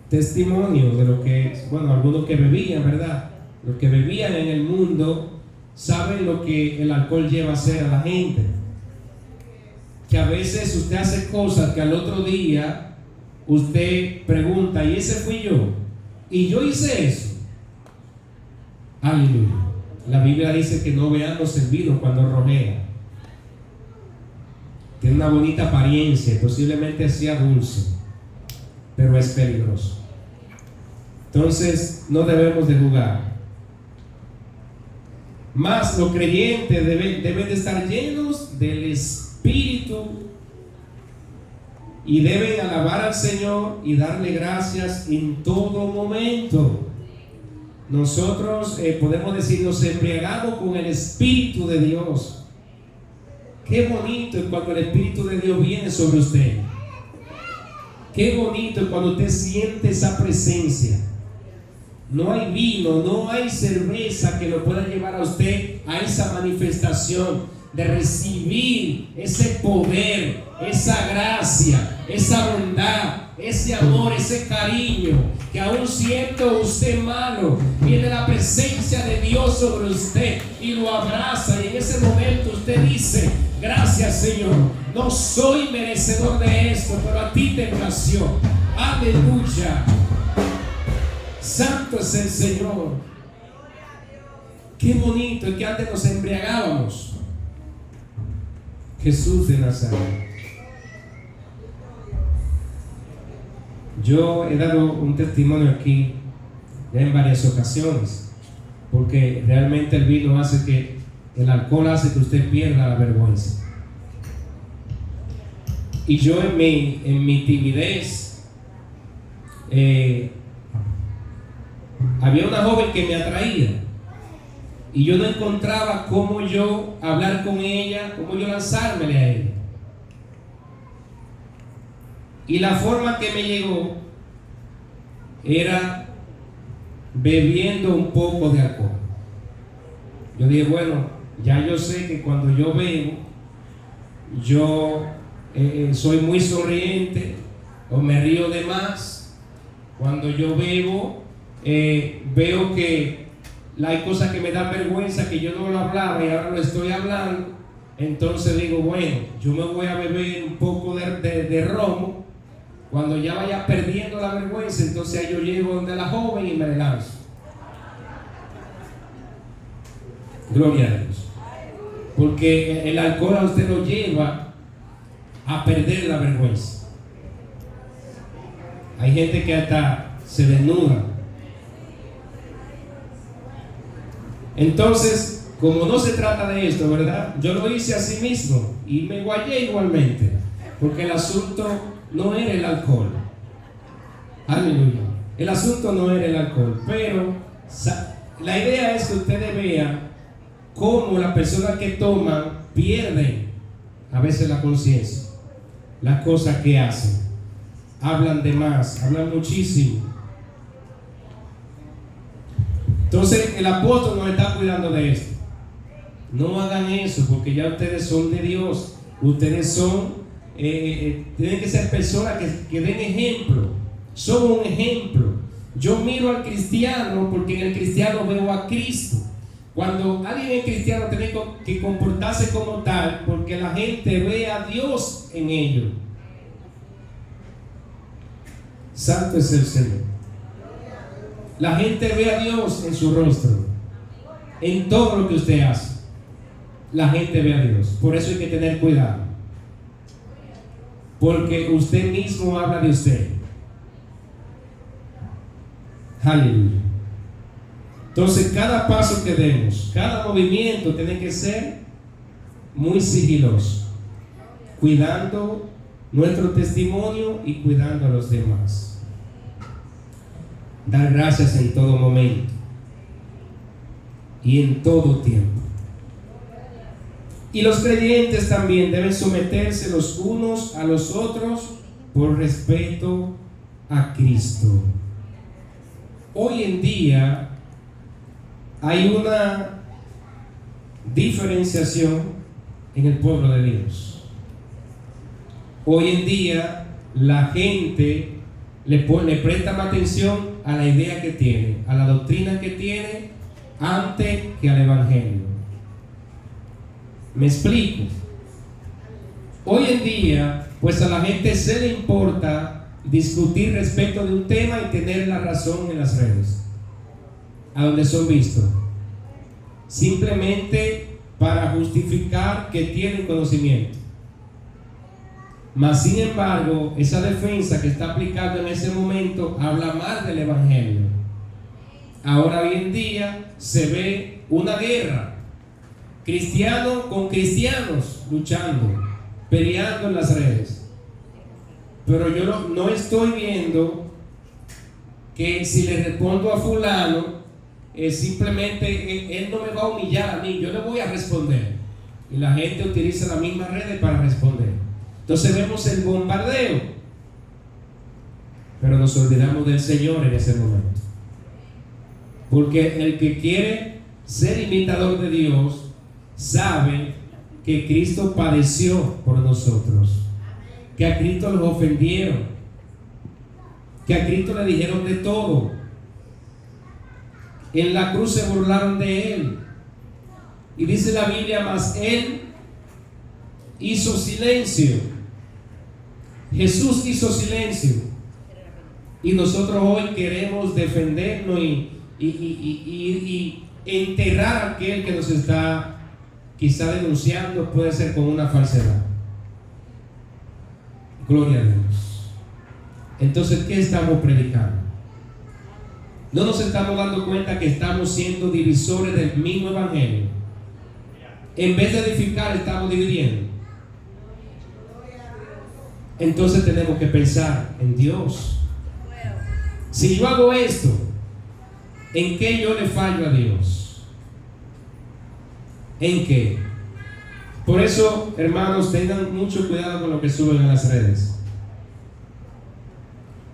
testimonio de lo que es, bueno, algunos que bebían, ¿verdad? Los que bebían en el mundo saben lo que el alcohol lleva a hacer a la gente. Que a veces usted hace cosas que al otro día usted pregunta, ¿y ese fui yo? ¿Y yo hice eso? Aleluya. La Biblia dice que no veamos el vino cuando rojea. Tiene una bonita apariencia, posiblemente sea dulce, pero es peligroso. Entonces no debemos de jugar. Más los creyentes deben de estar llenos del Espíritu y deben alabar al Señor y darle gracias en todo momento. Nosotros podemos decir, nos embriagamos con el Espíritu de Dios. Qué bonito es cuando el Espíritu de Dios viene sobre usted. Qué bonito es cuando usted siente esa presencia. No hay vino, no hay cerveza que lo pueda llevar a usted a esa manifestación de recibir ese poder, esa gracia, esa bondad, ese amor, ese cariño, que aún siendo usted malo, viene la presencia de Dios sobre usted y lo abraza, y en ese momento usted dice, gracias Señor, no soy merecedor de esto, pero a ti te nació. Aleluya. Santo es el Señor. Qué bonito es que antes nos embriagábamos. Jesús de Nazaret. Yo he dado un testimonio aquí ya en varias ocasiones, porque realmente el vino hace que, el alcohol hace que usted pierda la vergüenza. Y yo en mi timidez, había una joven que me atraía y yo no encontraba cómo yo hablar con ella, cómo yo lanzármele a ella. Y la forma que me llegó era bebiendo un poco de alcohol. Yo dije, bueno, ya yo sé que cuando yo bebo, yo soy muy sonriente o me río de más. Cuando yo bebo, veo que hay cosas que me dan vergüenza, que yo no lo hablaba y ahora lo estoy hablando. Entonces digo, bueno, yo me voy a beber un poco de romo. Cuando ya vaya perdiendo la vergüenza, entonces ahí yo llego donde la joven y me lanzo. Gloria a Dios. Porque el alcohol a usted lo lleva a perder la vergüenza. Hay gente que hasta se desnuda. Entonces, como no se trata de esto, ¿verdad? Yo lo hice a sí mismo y me guayé igualmente, porque el asunto no era el alcohol. Aleluya. El asunto no era el alcohol, pero la idea es que ustedes vean cómo las personas que toman pierden a veces la conciencia, las cosas que hacen, hablan de más, hablan muchísimo. Entonces el apóstol nos está cuidando de esto. No hagan eso, porque ya ustedes son de Dios. Ustedes son tienen que ser personas que den ejemplo. Son un ejemplo. Yo miro al cristiano porque en el cristiano veo a Cristo. Cuando alguien es cristiano tiene que comportarse como tal, porque la gente ve a Dios en ello. Santo es el Señor. La gente ve a Dios en su rostro, en todo lo que usted hace. La gente ve a Dios. Por eso hay que tener cuidado, porque usted mismo habla de usted. Aleluya. Entonces cada paso que demos, cada movimiento tiene que ser muy sigiloso, cuidando nuestro testimonio y cuidando a los demás. Dar gracias en todo momento y en todo tiempo. Y los creyentes también deben someterse los unos a los otros por respeto a Cristo. Hoy en día hay una diferenciación en el pueblo de Dios. Hoy en día la gente le presta más atención a la idea que tiene, a la doctrina que tiene, antes que al evangelio. Me explico. Hoy en día, pues a la gente se le importa discutir respecto de un tema y tener la razón en las redes, a donde son vistos, simplemente para justificar que tienen conocimiento. Mas sin embargo, esa defensa que está aplicando en ese momento habla mal del evangelio. Ahora hoy en día se ve una guerra, cristianos con cristianos luchando, peleando en las redes. Pero yo no estoy viendo que si le respondo a fulano, simplemente él no me va a humillar a mí, yo le voy a responder. Y la gente utiliza las mismas redes para responder. Entonces vemos el bombardeo, pero nos olvidamos del Señor en ese momento. Porque el que quiere ser imitador de Dios sabe que Cristo padeció por nosotros, que a Cristo los ofendieron, que a Cristo le dijeron de todo. En la cruz se burlaron de Él. Y dice la Biblia, mas Él hizo silencio. Jesús hizo silencio. Y nosotros hoy queremos defendernos y enterrar a aquel que nos está quizá denunciando, puede ser con una falsedad. Gloria a Dios. Entonces, ¿qué estamos predicando? No nos estamos dando cuenta que estamos siendo divisores del mismo evangelio. En vez de edificar, estamos dividiendo. Entonces tenemos que pensar en Dios. Si yo hago esto, ¿en qué yo le fallo a Dios? ¿En qué? Por eso, hermanos, tengan mucho cuidado con lo que suben a las redes.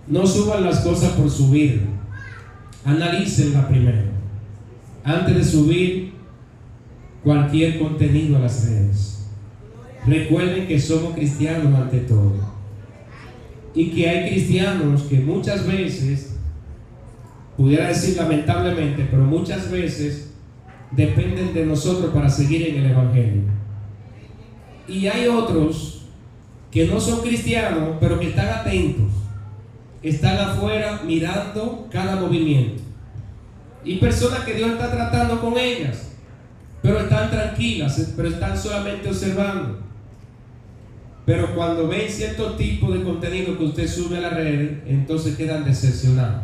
No suban las cosas por subir. Analícenla primero antes de subir cualquier contenido a las redes. Recuerden que somos cristianos ante todo, y que hay cristianos que muchas veces, pudiera decir lamentablemente, pero muchas veces dependen de nosotros para seguir en el evangelio. Y hay otros que no son cristianos, pero que están atentos, están afuera mirando cada movimiento. Y personas que Dios está tratando con ellas, pero están tranquilas, pero están solamente observando. Pero cuando ven cierto tipo de contenido que usted sube a la red, entonces quedan decepcionados.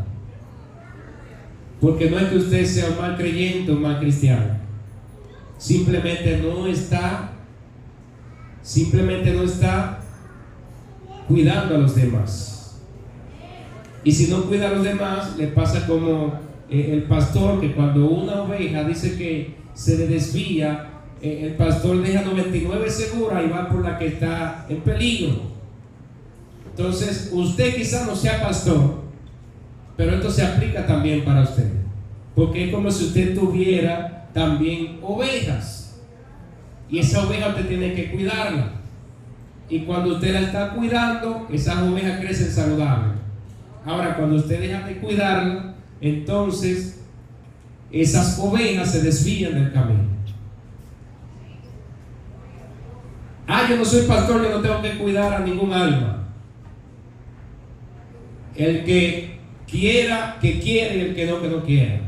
Porque no es que usted sea un mal creyente o un mal cristiano. Simplemente no está cuidando a los demás. Y si no cuida a los demás, le pasa como el pastor, que cuando una oveja dice que se le desvía, el pastor deja 99 seguras y va por la que está en peligro. Entonces, usted quizás no sea pastor, pero esto se aplica también para usted, porque es como si usted tuviera también ovejas, y esa oveja usted tiene que cuidarla, y cuando usted la está cuidando, esas ovejas crecen saludables. Ahora, cuando usted deja de cuidarla, entonces esas ovejas se desvían del camino. Yo no soy pastor, yo no tengo que cuidar a ningún alma. El que quiera, que quiere, y el que no quiera.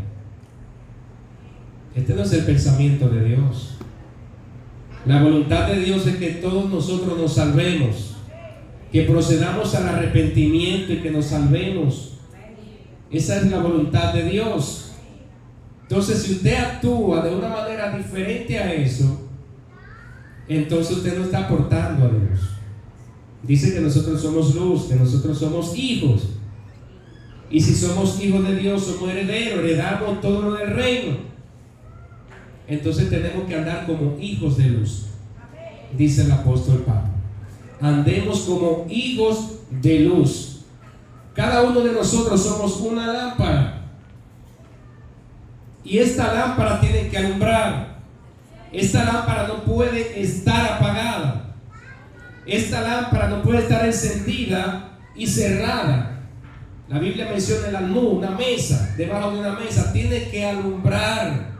Este no es el pensamiento de Dios. La voluntad de Dios es que todos nosotros nos salvemos, que procedamos al arrepentimiento y que nos salvemos. Esa es la voluntad de Dios. Entonces, si usted actúa de una manera diferente a eso, entonces usted no está aportando a Dios. Dice que nosotros somos luz, que nosotros somos hijos. Y si somos hijos de Dios, somos herederos, heredamos todo lo del reino. Entonces tenemos que andar como hijos de luz, dice el apóstol Pablo. Andemos como hijos de luz. Cada uno de nosotros somos una lámpara, y esta lámpara tiene que alumbrar. Esta lámpara no puede estar apagada. Esta lámpara no puede estar encendida y cerrada. La Biblia menciona el almud, una mesa. Debajo de una mesa tiene que alumbrar,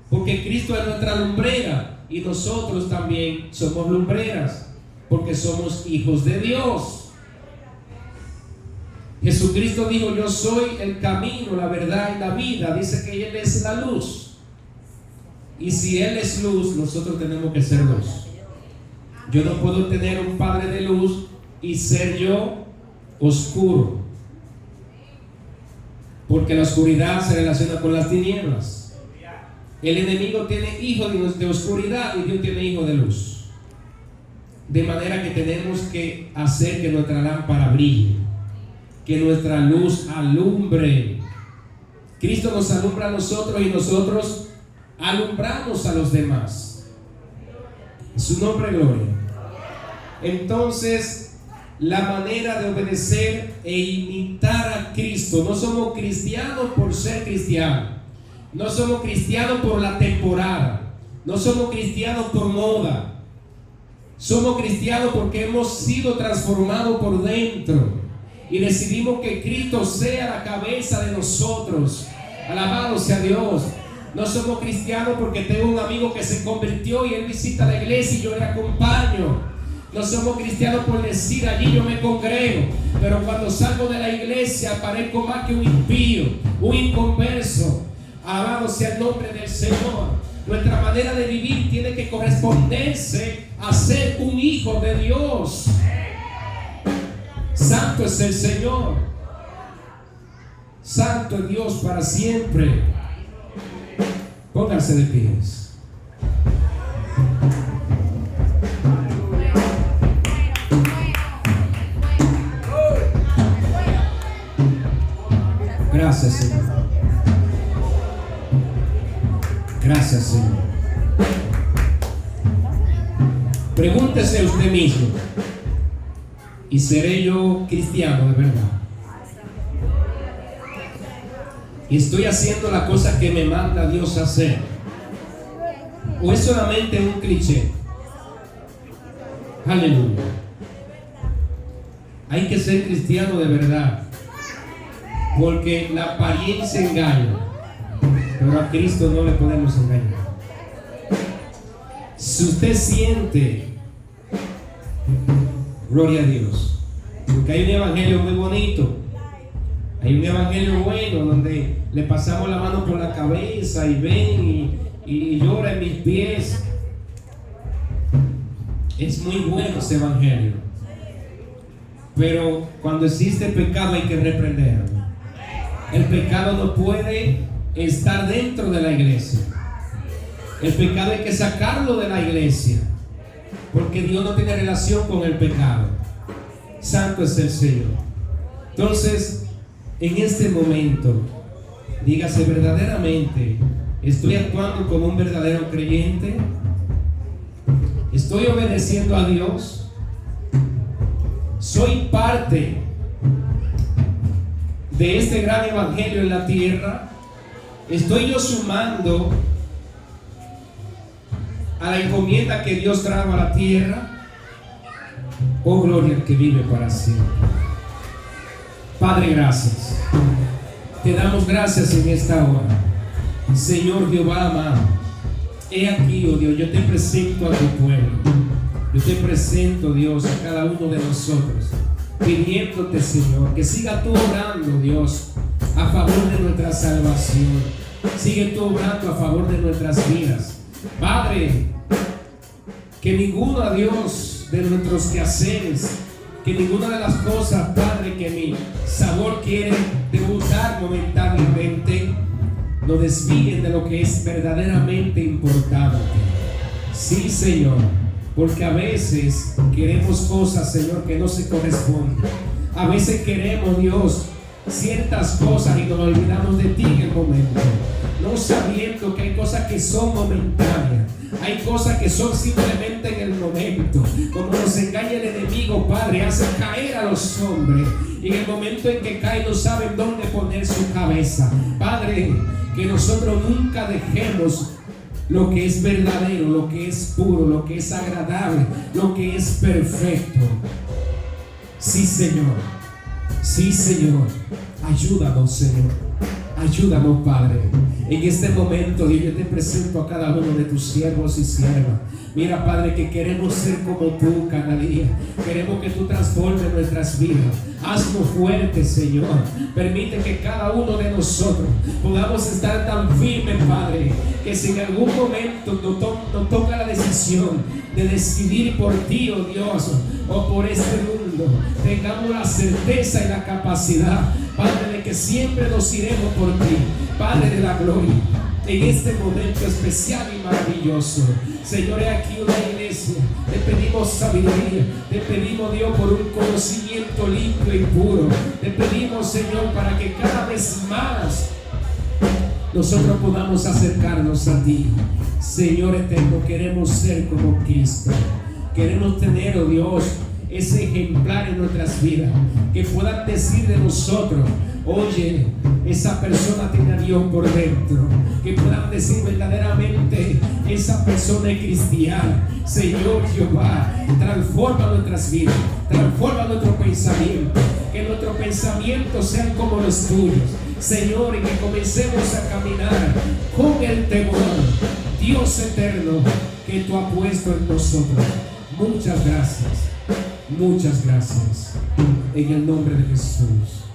porque Cristo es nuestra lumbrera, y nosotros también somos lumbreras, porque somos hijos de Dios. Jesucristo dijo: yo soy el camino, la verdad y la vida. Dice que Él es la luz. Y si Él es luz, nosotros tenemos que ser luz. Yo no puedo tener un padre de luz y ser yo oscuro, porque la oscuridad se relaciona con las tinieblas. El enemigo tiene hijos de oscuridad y Dios tiene hijos de luz. De manera que tenemos que hacer que nuestra lámpara brille, que nuestra luz alumbre. Cristo nos alumbra a nosotros y nosotros alumbramos a los demás. Su nombre, gloria. Entonces, la manera de obedecer e imitar a Cristo. No somos cristianos por ser cristianos. No somos cristianos por la temporada. No somos cristianos por moda. Somos cristianos porque hemos sido transformados por dentro y decidimos que Cristo sea la cabeza de nosotros. Alabado sea Dios. No somos cristianos porque tengo un amigo que se convirtió y él visita la iglesia y yo le acompaño. No somos cristianos por decir: allí yo me congrego, pero cuando salgo de la iglesia parezco más que un impío, un inconverso. Alabado sea el nombre del Señor. Nuestra manera de vivir tiene que corresponderse a ser un hijo de Dios. Santo es el Señor. Santo es Dios para siempre. Pónganse de pies. Gracias, Señor. Gracias, Señor. Pregúntese usted mismo: ¿y seré yo cristiano de verdad? ¿Y estoy haciendo la cosa que me manda Dios a hacer? ¿O es solamente un cliché? Aleluya. Hay que ser cristiano de verdad, porque la apariencia engaña, pero a Cristo no le podemos engañar. Si usted siente, gloria a Dios, porque hay un evangelio muy bonito, hay un evangelio bueno donde le pasamos la mano por la cabeza y ven y llora en mis pies. Es muy bueno ese evangelio, pero cuando existe pecado hay que reprenderlo. El pecado no puede estar dentro de la iglesia. El pecado hay que sacarlo de la iglesia, porque Dios no tiene relación con el pecado. Santo es el Señor. Entonces, en este momento, dígase verdaderamente: ¿estoy actuando como un verdadero creyente? ¿Estoy obedeciendo a Dios? ¿Soy parte de este gran evangelio en la tierra? ¿Estoy yo sumando a la encomienda que Dios trajo a la tierra? Oh, gloria al que vive para siempre. Padre, gracias. Te damos gracias en esta hora. Señor Jehová amado, he aquí, oh Dios, yo te presento a tu pueblo. Yo te presento, Dios, a cada uno de nosotros, pidiéndote, Señor, que siga tú obrando, Dios, a favor de nuestra salvación. Sigue tú obrando a favor de nuestras vidas. Padre, que ninguno, Dios, de nuestros quehaceres, que ninguna de las cosas, Padre, que mi sabor quiere debutar momentáneamente, nos desvíen de lo que es verdaderamente importante. Sí, Señor, porque a veces queremos cosas, Señor, que no se corresponden. A veces queremos, Dios, ciertas cosas y nos olvidamos de ti en el momento, no sabiendo que hay cosas que son momentáneas. Hay cosas que son simplemente en el momento. Como nos engaña el enemigo, Padre, hace caer a los hombres, y en el momento en que caen no saben dónde poner su cabeza. Padre, que nosotros nunca dejemos lo que es verdadero, lo que es puro, lo que es agradable, lo que es perfecto. Sí, Señor. Sí, Señor. Ayúdanos, Señor. Ayúdanos, Padre. En este momento, Dios, yo te presento a cada uno de tus siervos y siervas. Mira, Padre, que queremos ser como tú cada día. Queremos que tú transformes nuestras vidas. Haznos fuertes, Señor. Permite que cada uno de nosotros podamos estar tan firmes, Padre, que si en algún momento nos toca la decisión de decidir por ti, oh Dios, o por este mundo, tengamos la certeza y la capacidad, Padre, de que siempre nos iremos por ti, Padre de la gloria. En este momento especial y maravilloso, Señor, aquí una iglesia, te pedimos sabiduría, te pedimos, Dios, por un conocimiento limpio y puro. Te pedimos, Señor, para que cada vez más nosotros podamos acercarnos a ti. Señor eterno, queremos ser como Cristo. Queremos tener, oh Dios, ese ejemplar en nuestras vidas, que puedan decir de nosotros: oye, esa persona tiene a Dios por dentro. Que puedan decir verdaderamente: esa persona es cristiana. Señor Jehová, transforma nuestras vidas, transforma nuestro pensamiento, que nuestros pensamientos sean como los tuyos, Señor, y que comencemos a caminar con el temor, Dios eterno, que tú has puesto en nosotros. Muchas gracias, en el nombre de Jesús.